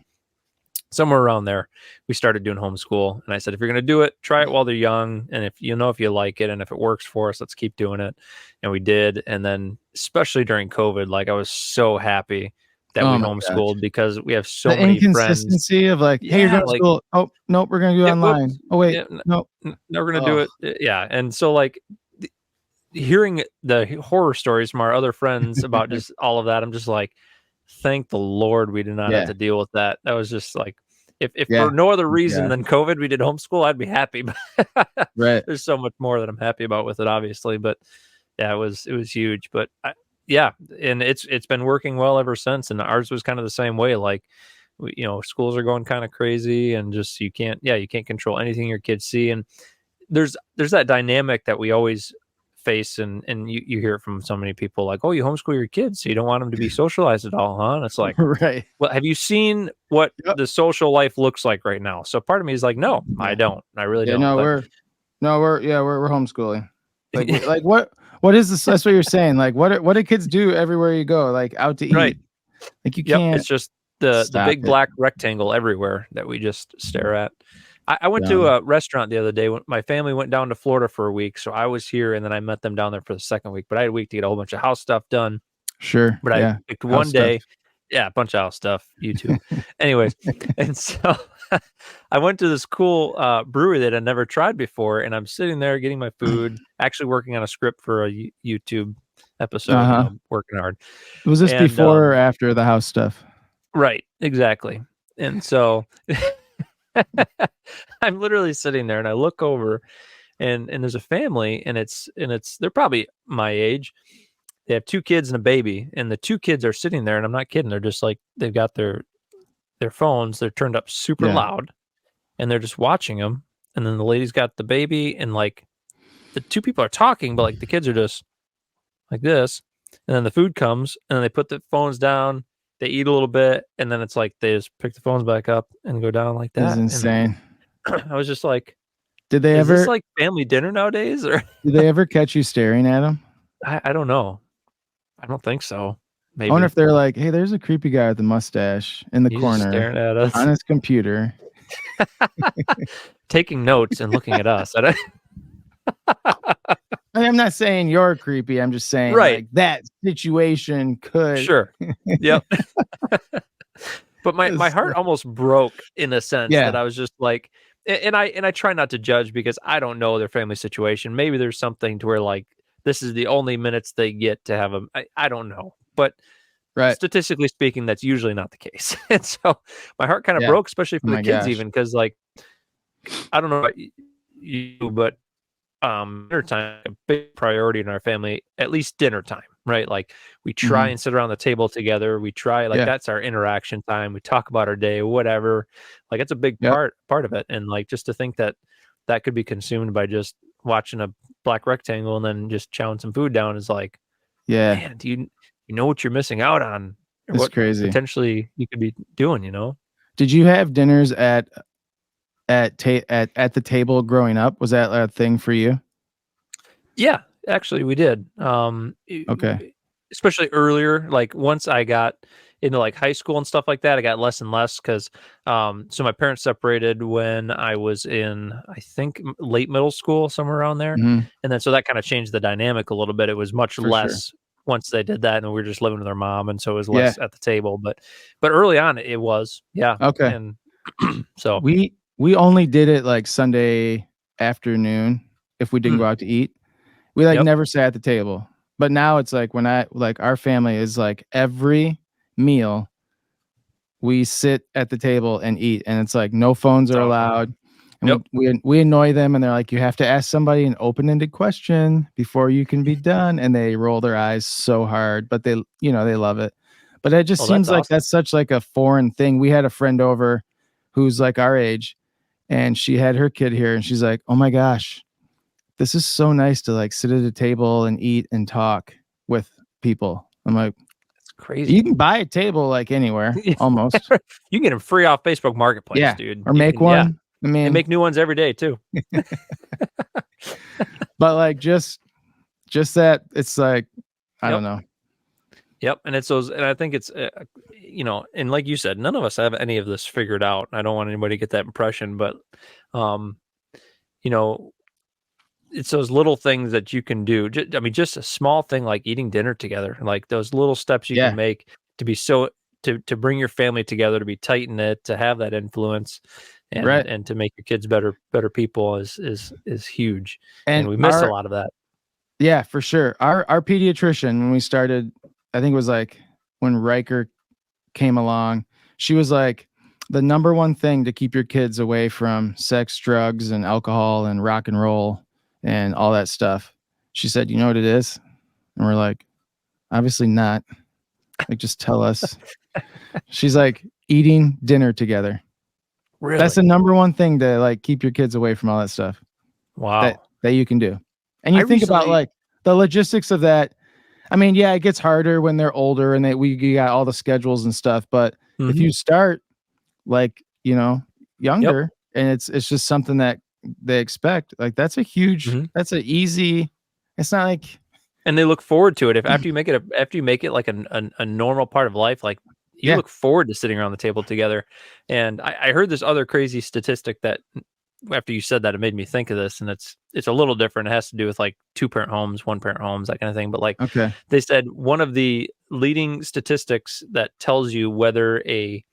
somewhere around there, we started doing homeschool. And I said, if you're going to do it, try it while they're young. And if you like it and if it works for us, let's keep doing it. And we did. And then, especially during COVID, like I was so happy that Oh we my gosh. homeschooled because we have so The many friends. inconsistency of like, hey, you're Yeah. going to Like, school. Oh, nope, we're going to do online. whoops. Oh, wait, Yeah. nope. Now we're going to do Oh, it. Yeah. And so, like, hearing the horror stories from our other friends about just all of that, I'm just like, thank the Lord we did not have yeah. to deal with that. That was just like, if Yeah. for no other reason Yeah. than COVID we did homeschool, I'd be happy. But Right. there's so much more that I'm happy about with it, obviously. But yeah, it was huge. But yeah, and it's been working well ever since. And ours was kind of the same way. Like, schools are going kind of crazy, and just you can't control anything your kids see. And there's that dynamic that we always face, and you hear it from so many people, like, oh, you homeschool your kids so you don't want them to be socialized at all, huh? And it's like, Right. well, have you seen what Yep. the social life looks like right now? So part of me is like, no, I Yeah. don't. I really Yeah. don't. No, But we're homeschooling. Like what is this? That's what you're saying. Like what do kids do everywhere you go? Like out to right. eat. Like you Yep. can't It's just the stop big it. black rectangle everywhere that we just stare at. I went to Dumb. a restaurant the other day when my family went down to Florida for a week. So I was here and then I met them down there for the second week. But I had a week to get a whole bunch of house stuff done. Sure. But I Yeah. picked House one stuff. day. Yeah, a bunch of house stuff, YouTube. Anyways, and so I went to this cool brewery that I'd never tried before, and I'm sitting there getting my food, actually working on a script for a YouTube episode, Uh-huh. working hard. Was this And before or after the house stuff? right, exactly. And so I'm literally sitting there and I look over and there's a family, and it's they're probably my age. They have 2 kids and a baby, and the 2 kids are sitting there, and I'm not kidding. They're just like, they've got their phones, they're turned up super Yeah. loud, and they're just watching them. And then the lady's got the baby, and like the 2 people are talking, but like the kids are just like this. And then the food comes, and then they put the phones down, they eat a little bit, and then it's like they just pick the phones back up and go down like This is that. insane. And I was just like, Did they is this ever like family dinner nowadays? Or catch you staring at them? I don't know. I don't think so. I wonder Maybe if they're like, hey, there's a creepy guy with a mustache in the he's just corner staring at us, on his computer. taking notes and looking at us. I'm not saying you're creepy. I'm just saying Right. like that situation could. Sure. Yep. But my heart almost broke in a sense that I was just like, and I try not to judge because I don't know their family situation. Maybe there's something to where like this is the only minutes they get to have them. I don't know, but Right. statistically speaking, that's usually not the case. And so my heart kind of broke, especially for the kids, even because like I don't know about you, but dinner time a big priority in our family, at least dinner time, right? Like we try and sit around the table together. We try, like that's our interaction time. We talk about our day, whatever. Like it's a big part of it. And like just to think that that could be consumed by just watching a black rectangle and then just chowing some food down is like, man, do you know what you're missing out on, or it's what crazy potentially you could be doing, Did you have dinners at the table growing up? Was that a thing for you? Yeah, actually we did. Okay. Especially earlier, like once I got into like high school and stuff like that, I got less and less because so my parents separated when I was in, I think, late middle school, somewhere around there. And then so that kind of changed the dynamic a little bit. It was much less once they did that, and we were just living with our mom, and so it was less at the table. But early on it was, Okay. And so we only did it like Sunday afternoon if we didn't go out to eat. We like never sat at the table. But now it's like when our family is like every meal we sit at the table and eat, and it's like no phones are allowed. And we annoy them, and they're like, you have to ask somebody an open-ended question before you can be done, and they roll their eyes so hard, but they love it. But it just seems like that's such like a foreign thing. We had a friend over who's like our age, and she had her kid here, and she's like, oh my gosh, this is so nice to like sit at a table and eat and talk with people. I'm like, it's crazy. You can buy a table like anywhere, almost. You can get them free off Facebook Marketplace, dude. Or make one. I mean, and make new ones every day too. But like just that, it's like I don't know. Yep, and it's those, and I think it's and like you said, none of us have any of this figured out. I don't want anybody to get that impression, but, um, you know, it's those little things that you can do. Just a small thing like eating dinner together, like those little steps you can Yeah. make to be to bring your family together, to be tight knit, to have that influence, Right. and to make your kids better people is huge, and And we miss a lot of that. yeah, for sure. Our pediatrician, when we started, I think it was like when Riker came along, she was like, the number one thing to keep your kids away from sex, drugs, and alcohol and rock and roll and all that stuff. She said, you know what it is? And we're like, obviously not. Like, just tell us. She's like, eating dinner together. That's the Really? number one thing to like keep your kids away from all that stuff that Wow. you can do. And I you think about recently like the logistics of that. I mean, yeah, it gets harder when they're older and you got all the schedules and stuff. But if Mhm. you start like, Yep. younger and it's just something that they expect, like Mhm. that's a easy, it's not like, And they look forward to it. If after you make it like a normal part of life, like you yeah, look forward to sitting around the table together. And I heard this other crazy statistic that after you said that, it made me think of this, and it's a little different. It has to do with like two-parent homes, one-parent homes, that kind of thing. But like okay. they said, one of the leading statistics that tells you whether a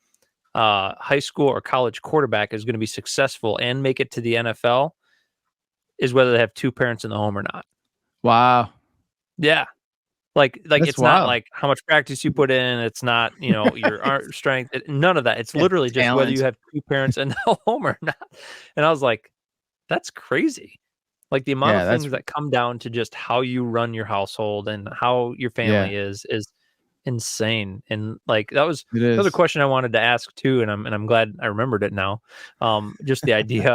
high school or college quarterback is going to be successful and make it to the NFL is whether they have two parents in the home or not. Wow. Yeah. Like That's it's not wild. like how much practice you put in. It's not, your art strength. None of that. It's Yeah. literally just whether you Talent. have two parents in the home or not. And I was like, that's crazy. Like the amount Yeah. of That's, things that come down to just how you run your household and how your yeah, family is insane. And like that was it another is. question I wanted to ask too, and I'm glad I remembered it now. Just the idea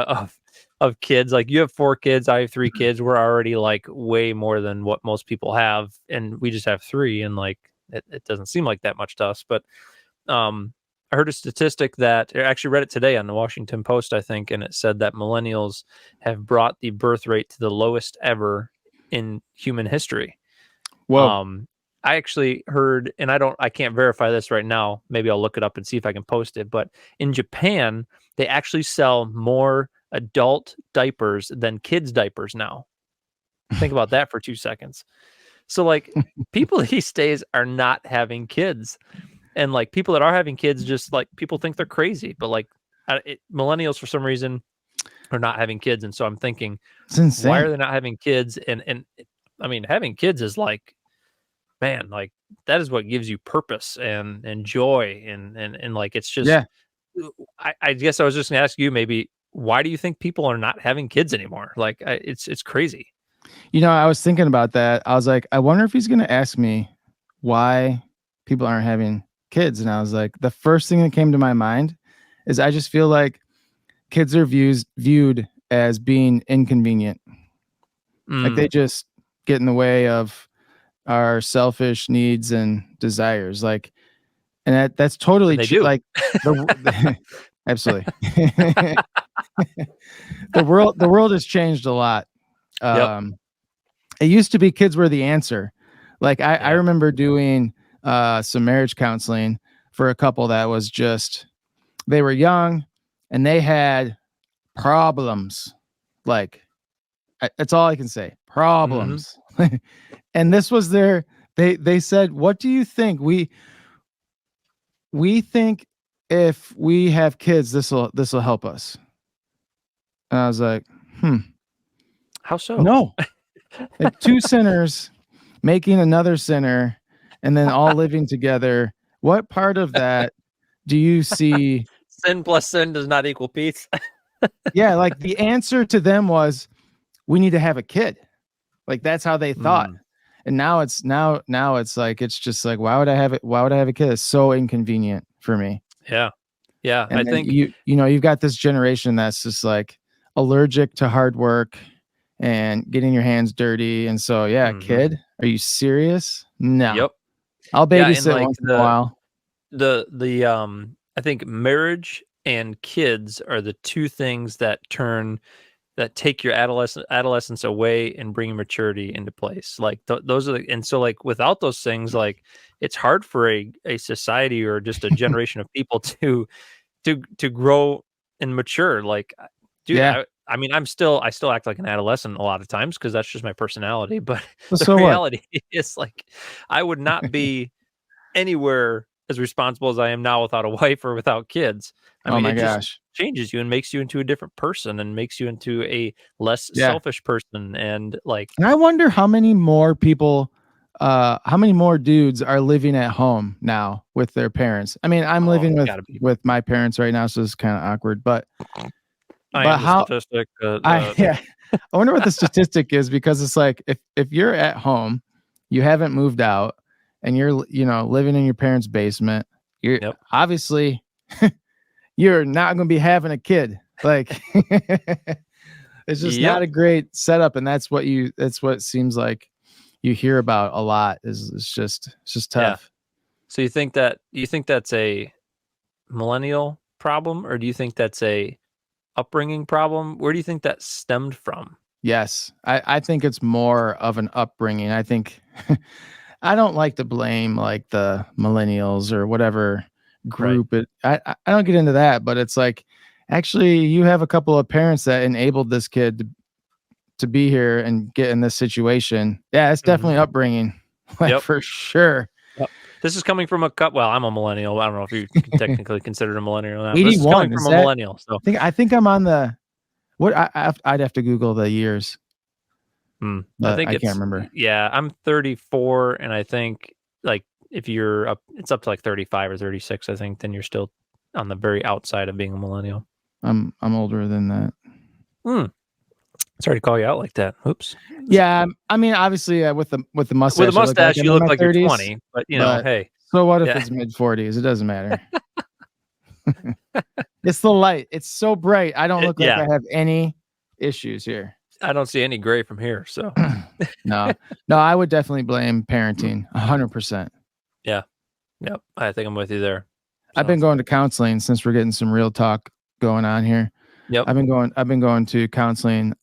of kids. Like you have 4 kids, I have 3 kids. We're already like way more than what most people have, and we just have 3, and like it doesn't seem like that much to us. But I heard a statistic that I actually read it today on the Washington Post, I think, and it said that millennials have brought the birth rate to the lowest ever in human history. Whoa. Um, I actually heard, and I can't verify this right now. Maybe I'll look it up and see if I can post it. But in Japan, they actually sell more adult diapers than kids diapers now. Think about that for 2 seconds. So like people these days are not having kids, and like people that are having kids, just like people think they're crazy, but like millennials for some reason are not having kids. And so I'm thinking, It's why are insane. they not having kids? And I mean, having kids is like, man, like that is what gives you purpose and joy and like it's just Yeah. I guess I was just gonna ask you maybe, why do you think people are not having kids anymore? Like it's crazy. I was thinking about that. I was like, I wonder if he's going to ask me why people aren't having kids. And I was like, the first thing that came to my mind is I just feel like kids are viewed as being inconvenient. Like they Mm, just get in the way of our selfish needs and desires. Like, and that's totally and they do. like absolutely. The world has changed a lot. Yep. Um, it used to be kids were the answer. Like I Yeah. remember doing some marriage counseling for a couple that was just, they were young and they had problems. Like that's all I can say. Hmm. Problems. And this was their, they said, "What do you think? We think if we have kids this will help us." And I was like, "Hmm, How so? no." Like two sinners making another sinner and then all living together. What part of that do you see? Sin plus sin does not equal peace. Yeah, like the answer to them was we need to have a kid. Like that's how they thought. Mm, And now it's like it's just like why would I have it? Why would I have a kid? It's so inconvenient for me. yeah. Yeah. I And then think you've got this generation that's just like allergic to hard work and getting your hands dirty. And so yeah, mhm. kid, are you serious? No. Yep. I'll Yeah, and babysit like once in a while. I think marriage and kids are the two things that take your adolescence away and bring maturity into place. Like those are and so like without those things, like it's hard for a society or just a generation of people to grow and mature. Like, dude, Yeah. I mean, I still act like an adolescent a lot of times because that's just my personality. But Well, the so what? reality is, like, I would not be anywhere as responsible as I am now without a wife or without kids. I Oh mean, my it just gosh. changes you and makes you into a different person and makes you into a less Yeah. selfish person. And like, And I wonder how many more people, how many more dudes are living at home now with their parents. I mean, I'm oh, living it's with gotta be. my parents right now, so it's kind of awkward. I But am the how statistic. I yeah, I wonder what the statistic is because it's like if you're at home, you haven't moved out, and you're living in your parents' basement, you're Yep. obviously you're not going to be having a kid. Like it's just not Yep. a great setup, and that's what it seems like you hear about a lot. Is it's just Yeah. tough. So you think that's a millennial problem, or do you think that's a upbringing problem? Where do you think that stemmed from? Yes, I think it's more of an upbringing. I think I don't like to blame like the millennials or whatever Right. group it. I don't get into that, but it's like actually you have a couple of parents that enabled this kid to be here and get in this situation. Yeah, it's Mhm. definitely upbringing, like Yep. for sure. Yep. This is coming from a cut. Well, I'm a millennial. I don't know if you can technically consider it a millennial or not, but this is coming 81 from is a that? millennial. So, I think I'm on the what I'd have to Google the years, I but think I can't remember. yeah, I'm 34, and I think like if you're up, it's up to like 35 or 36. I think then you're still on the very outside of being a millennial. I'm older than that. Hmm. Sorry to call you out like that. Oops. Yeah, I mean, obviously, with the With a mustache, I look like mustache, I'm you in look my like you're 30s. 20, but But hey, so what if yeah, it's mid 40s? It doesn't matter. It's the light. It's so bright. I don't look like yeah. I have any issues here. I don't see any gray from here. So, No, no, I would definitely blame parenting 100%. yeah, yep. I think I'm with you there. I've So, been going to counseling since we're getting some real talk going on here. yep. I've been going to counseling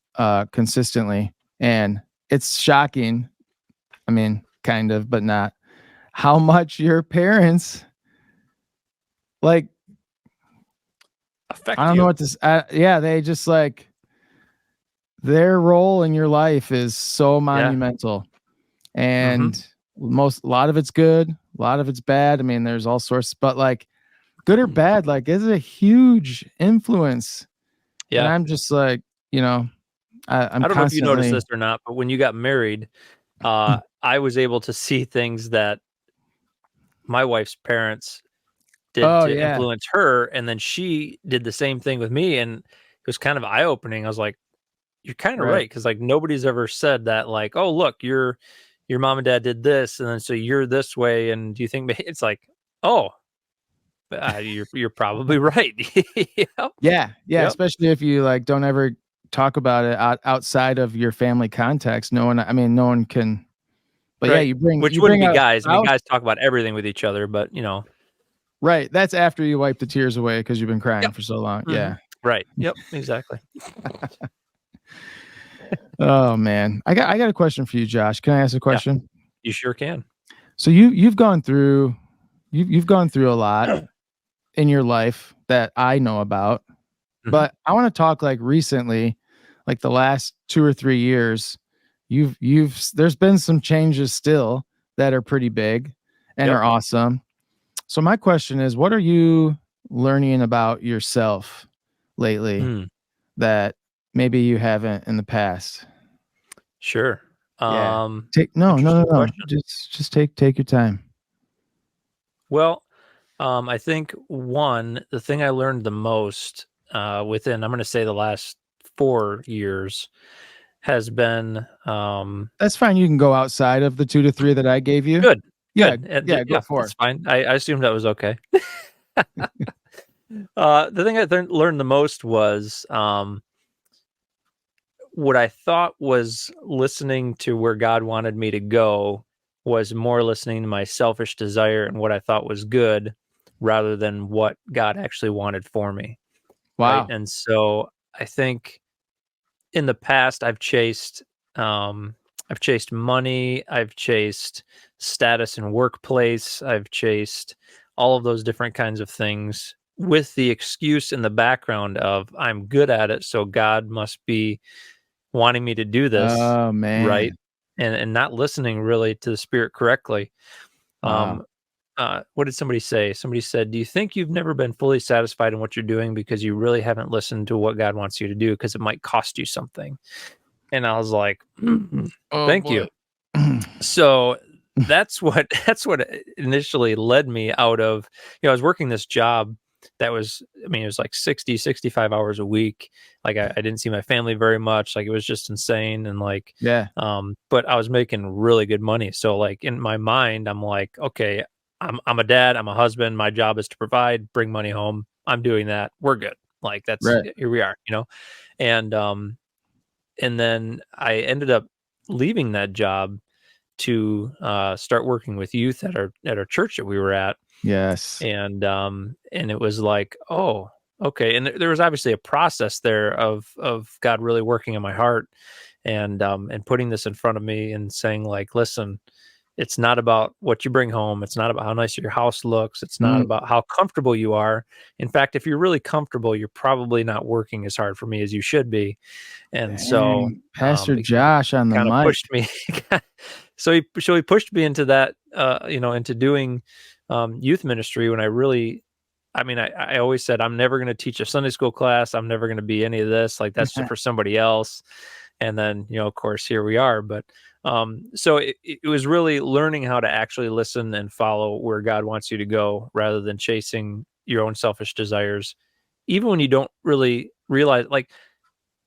consistently, and it's shocking. I mean, kind of, but not how much your parents like. I Affect don't know you. what to. Yeah, they just like their role in your life is so Yeah. monumental, Mm-hmm. and a lot of it's good, a lot of it's bad. I mean, there's all sorts, but like good or bad, like it's a huge influence. And Yeah. I'm just like, you know, I'm I don't know if you noticed constantly. this or not, but when you got married, I was able to see things that my wife's parents did Oh to yeah, influence her, and then she did the same thing with me, and it was kind of eye opening. I was like, "You're kind of right. right," because like nobody's ever said that. Like, "Oh, look, your mom and dad did this, and then so you're this way." And do you think it's like, "Oh, you're probably right." Yep. Yeah, yeah. Yep. Especially if you like don't ever talk about it outside of your family context. No one, I mean, no one can. But yeah, Right. Which you wouldn't bring be out a guys. I mean, spouse. guys talk about everything with each other, but Right. That's after you wipe the tears away because you've been Yep. crying for so long. Hmm. Yeah. Right. Yep. Exactly. Oh man. I got a question for you, Josh. Can I ask a Yeah. question? You sure can. So you've gone through a lot in your life that I know about, Hmm. but I want to talk like recently, like the last 2 or 3 years, there's been some changes still that are pretty big and Yep. are awesome. So my question is, what are you learning about yourself lately Mm, that maybe you haven't in the past? sure. Yeah. Take no, no, no, Interesting no. question. Just take your time. Well, I think the thing I learned the most within, I'm going to say the last 4 years has been That's fine. You can go outside of the 2 to 3 that I gave you. good. Yeah, Good. yeah, go Yeah, for that's it. fine. I assumed that was okay. The thing I learned the most was what I thought was listening to where God wanted me to go was more listening to my selfish desire and what I thought was good rather than what God actually wanted for me. Right. Wow. And so I think in the past I've chased money, I've chased status in workplace. I've chased all of those different kinds of things with the excuse in the background of I'm good at it, so God must be wanting me to do this, Oh right? man. And not listening really to the Spirit correctly. Wow. What did somebody say? Somebody said, "Do you think you've never been fully satisfied in what you're doing because you really haven't listened to what God wants you to do because it might cost you something?" And I was like, Oh "Thank you." boy. So that's what initially led me out of, I was working this job that was, it was like 60, 65 hours a week. Like I didn't see my family very much. Like it was just insane. And like, Yeah. but I was making really good money. So like in my mind, I'm like, okay, I'm a dad, I'm a husband. My job is to provide, bring money home. I'm doing that. We're good. Like that's, Right. here we are, and, and then I ended up leaving that job to start working with youth at our church that we were at, Yes. and it was like, oh, okay. And there was obviously a process there of God really working in my heart, and putting this in front of me and saying like, listen, it's not about what you bring home. It's not about how nice your house looks. It's not Mm, about how comfortable you are. In fact, if you're really comfortable, you're probably not working as hard for me as you should be. And so, dang. Pastor it Josh on the kind of mic. pushed me. So he pushed me into that, into doing youth ministry when I really, I always said, I'm never going to teach a Sunday school class. I'm never going to be any of this. Like that's for somebody else. And then, of course, here we are. But so it was really learning how to actually listen and follow where God wants you to go rather than chasing your own selfish desires, even when you don't really realize, like,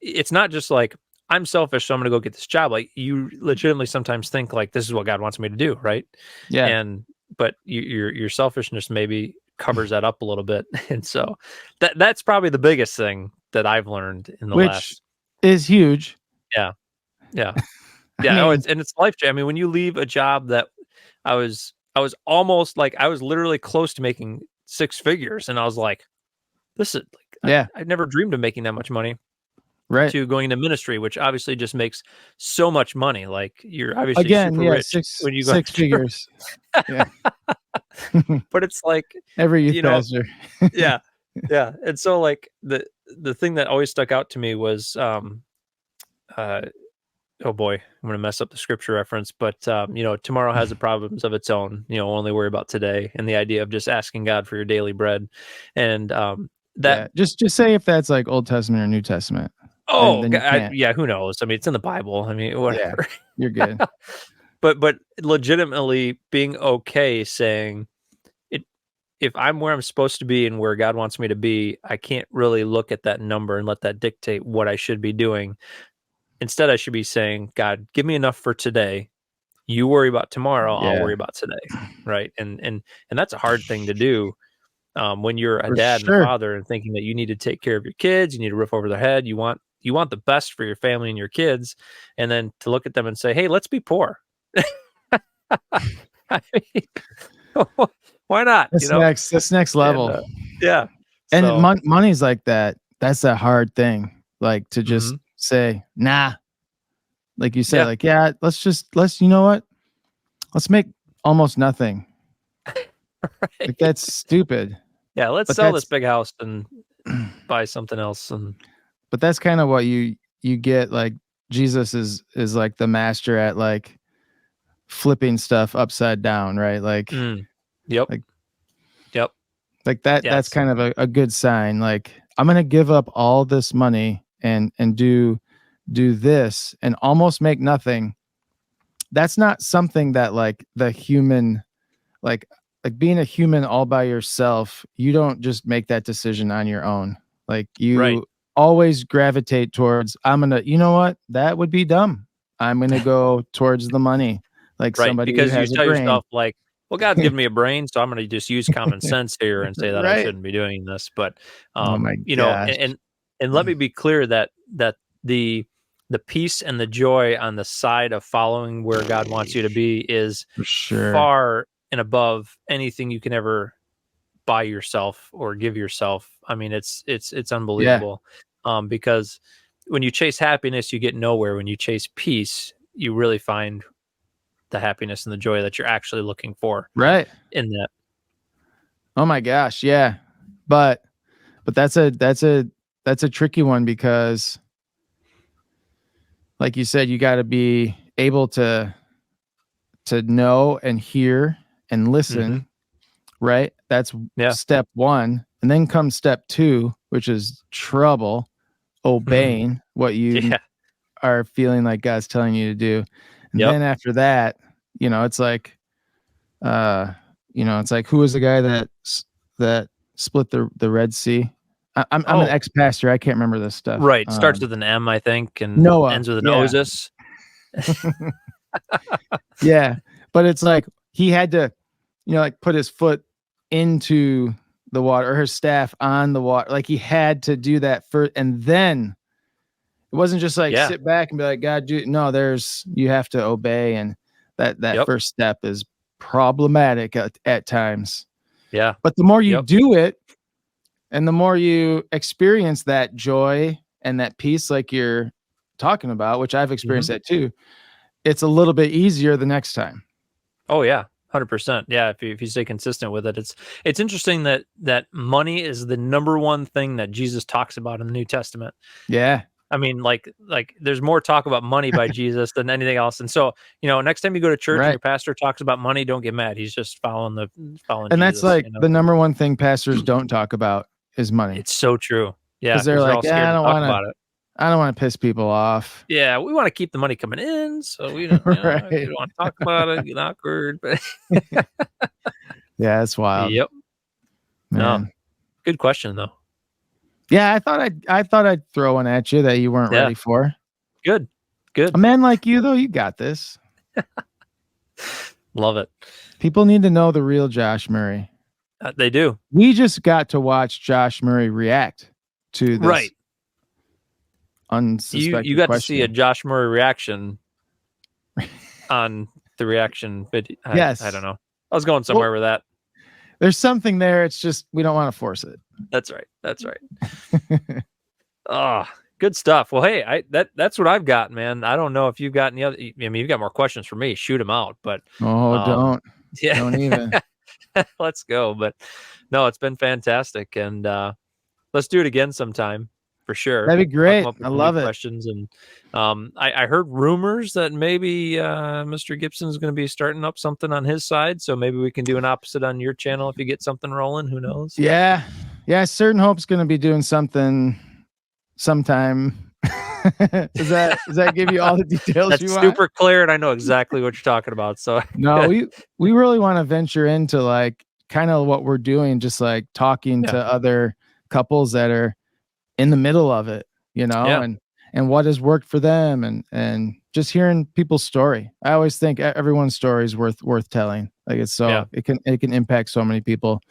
it's not just like I'm selfish, so I'm going to go get this job. Like you legitimately sometimes think like this is what God wants me to do, right? Yeah. And but your selfishness maybe covers that up a little bit, and so that's probably the biggest thing that I've learned in the Which last. is huge. Yeah, yeah, I yeah. Oh, mean, it's life. When you leave a job that I was almost like I was literally close to making six figures, and I was like, this is like yeah. I never dreamed of making that much money. Right. To going into ministry, which obviously just makes so much money. Like you're obviously Again, super yeah, rich six when you go six into figures. Yeah. but it's like, Every youth you know, pastor. yeah, yeah. And so like the thing that always stuck out to me was uh oh boy, I'm gonna mess up the scripture reference, but tomorrow has the problems of its own, only worry about today, and the idea of just asking God for your daily bread. And that Yeah. Just say if that's like Old Testament or New Testament. Then you can't. yeah, who knows? It's in the Bible. Yeah. Whatever. You're good. But legitimately being okay saying it, if I'm where I'm supposed to be and where God wants me to be, I can't really look at that number and let that dictate what I should be doing. Instead, I should be saying, God, give me enough for today. You worry about tomorrow, I'll Yeah. worry about today. Right. And that's a hard thing to do, when you're a For dad and a sure. father and thinking that you need to take care of your kids, you need a roof over their head, you want the best for your family and your kids, and then to look at them and say, hey, let's be poor. I mean, why not? That's next And level. yeah, And so money's like that. That's a hard thing. Like to just mhm, say, nah. Like you said, yeah, like, yeah, let's you know what? Let's make almost nothing. Like right, that's stupid. yeah. Let's But sell this that's big house and buy something else. And but that's kind of what you get. Like Jesus is like the master at like flipping stuff upside down, right? mm, yep, Like yep, like that's yes, kind of a good sign. Like I'm gonna give up all this money and do this and almost make nothing. That's not something that like the human like being a human all by yourself, you don't just make that decision on your own. Like right, you always gravitate towards I'm gonna, you know what, that would be dumb. I'm gonna go towards the money, like right. somebody who Because you has a tell brain. yourself like, well, God's given me a brain, so I'm going to just use common sense here and say that I Right. shouldn't be doing this. But Oh my and, gosh. and let me be clear that the the peace and the joy on the side of following where God wants you to be is For sure. far and above anything you can ever buy yourself or give yourself. It's Yeah. unbelievable. Because when you chase happiness, you get nowhere. When you chase peace, you really find the happiness and the joy that you're actually looking for Right. in that. Oh my gosh, yeah. But that's a tricky one because like you said, you got to be able to know and hear and listen, right? That's Yeah. step 1. And then comes step 2, which is trouble obeying what you Yeah. are feeling like God's telling you to do. And Yep. then after that, it's like it's like who was the guy that split the Red Sea? I'm an Oh, ex-pastor. I can't remember this stuff. right. Starts with an M, I think, and Noah. ends with an Yeah. Osis. Yeah. But it's like he had to, like put his foot into the water or his staff on the water. Like he had to do that first. And then it wasn't just like Yeah. sit back and be like, God, no, you have to obey. And that Yep. first step is problematic at times. Yeah. But the more you Yep. do it and the more you experience that joy and that peace, like you're talking about, which I've experienced that too, it's a little bit easier the next time. Oh yeah, 100%. Yeah, if you stay consistent with it, it's interesting that money is the number one thing that Jesus talks about in the New Testament. Yeah. I mean, like there's more talk about money by Jesus than anything else. And so, next time you go to church and Right. your pastor talks about money, don't get mad. He's just following And that's Jesus. like the number one thing pastors don't talk about is money. It's so true. Yeah, Because they're because they're like, all scared to talk about it. I don't want to piss people off. Yeah, we want to keep the money coming in, so we don't, we Right. don't want to talk about it. Get awkward, but Yeah, it's wild. yep. Man. No, good question though. Yeah, I thought I'd throw one at you that you weren't Yeah. ready for. Good. A man like you, though, you got this. Love it. People need to know the real Josh Murray. They do. We just got to watch Josh Murray react to this Right. unsuspected You got question. to see a Josh Murray reaction on the reaction video. Yes. I don't know. I was going somewhere with that. There's something there. It's just we don't want to force it. That's right. That's right. Oh, good stuff. Well, hey, that's what I've got, man. I don't know if you've got any other. I mean, you've got more questions for me. Shoot them out. But don't. Yeah, Don't even. Let's go. But no, it's been fantastic, and let's do it again sometime for sure. That'd be great. I'll come up with I some love new it. questions, and I heard rumors that maybe Mr. Gibson is going to be starting up something on his side, so maybe we can do an opposite on your channel if you get something rolling. Who knows? Yeah. Certain Hope's going to be doing something sometime. Does that give you all the details That's you want? super clear, and I know exactly what you're talking about. So no, we really want to venture into like kind of what we're doing, just like talking to other couples that are in the middle of it, and what has worked for them, and just hearing people's story. I always think everyone's story is worth telling. Like it's it can impact so many people.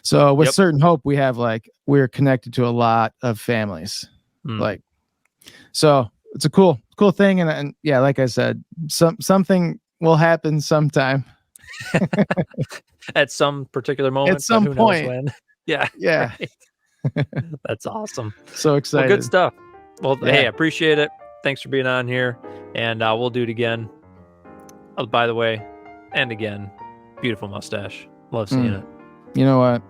So with Certain Hope, we have we're connected to a lot of families, so it's a cool thing. And yeah, like I said, something will happen sometime at some particular moment, at some point. Knows when. Yeah. Right. That's awesome. So excited. Well, good stuff. Well, hey, I appreciate it. Thanks for being on here, and we'll do it again. Oh, by the way, and again, beautiful mustache. Love seeing it. You know what?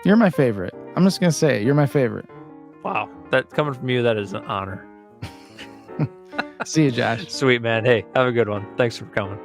You're my favorite. I'm just gonna say it. You're my favorite. Wow, that coming from you, that is an honor. See you, Josh. Sweet, man. Hey, have a good one. Thanks for coming.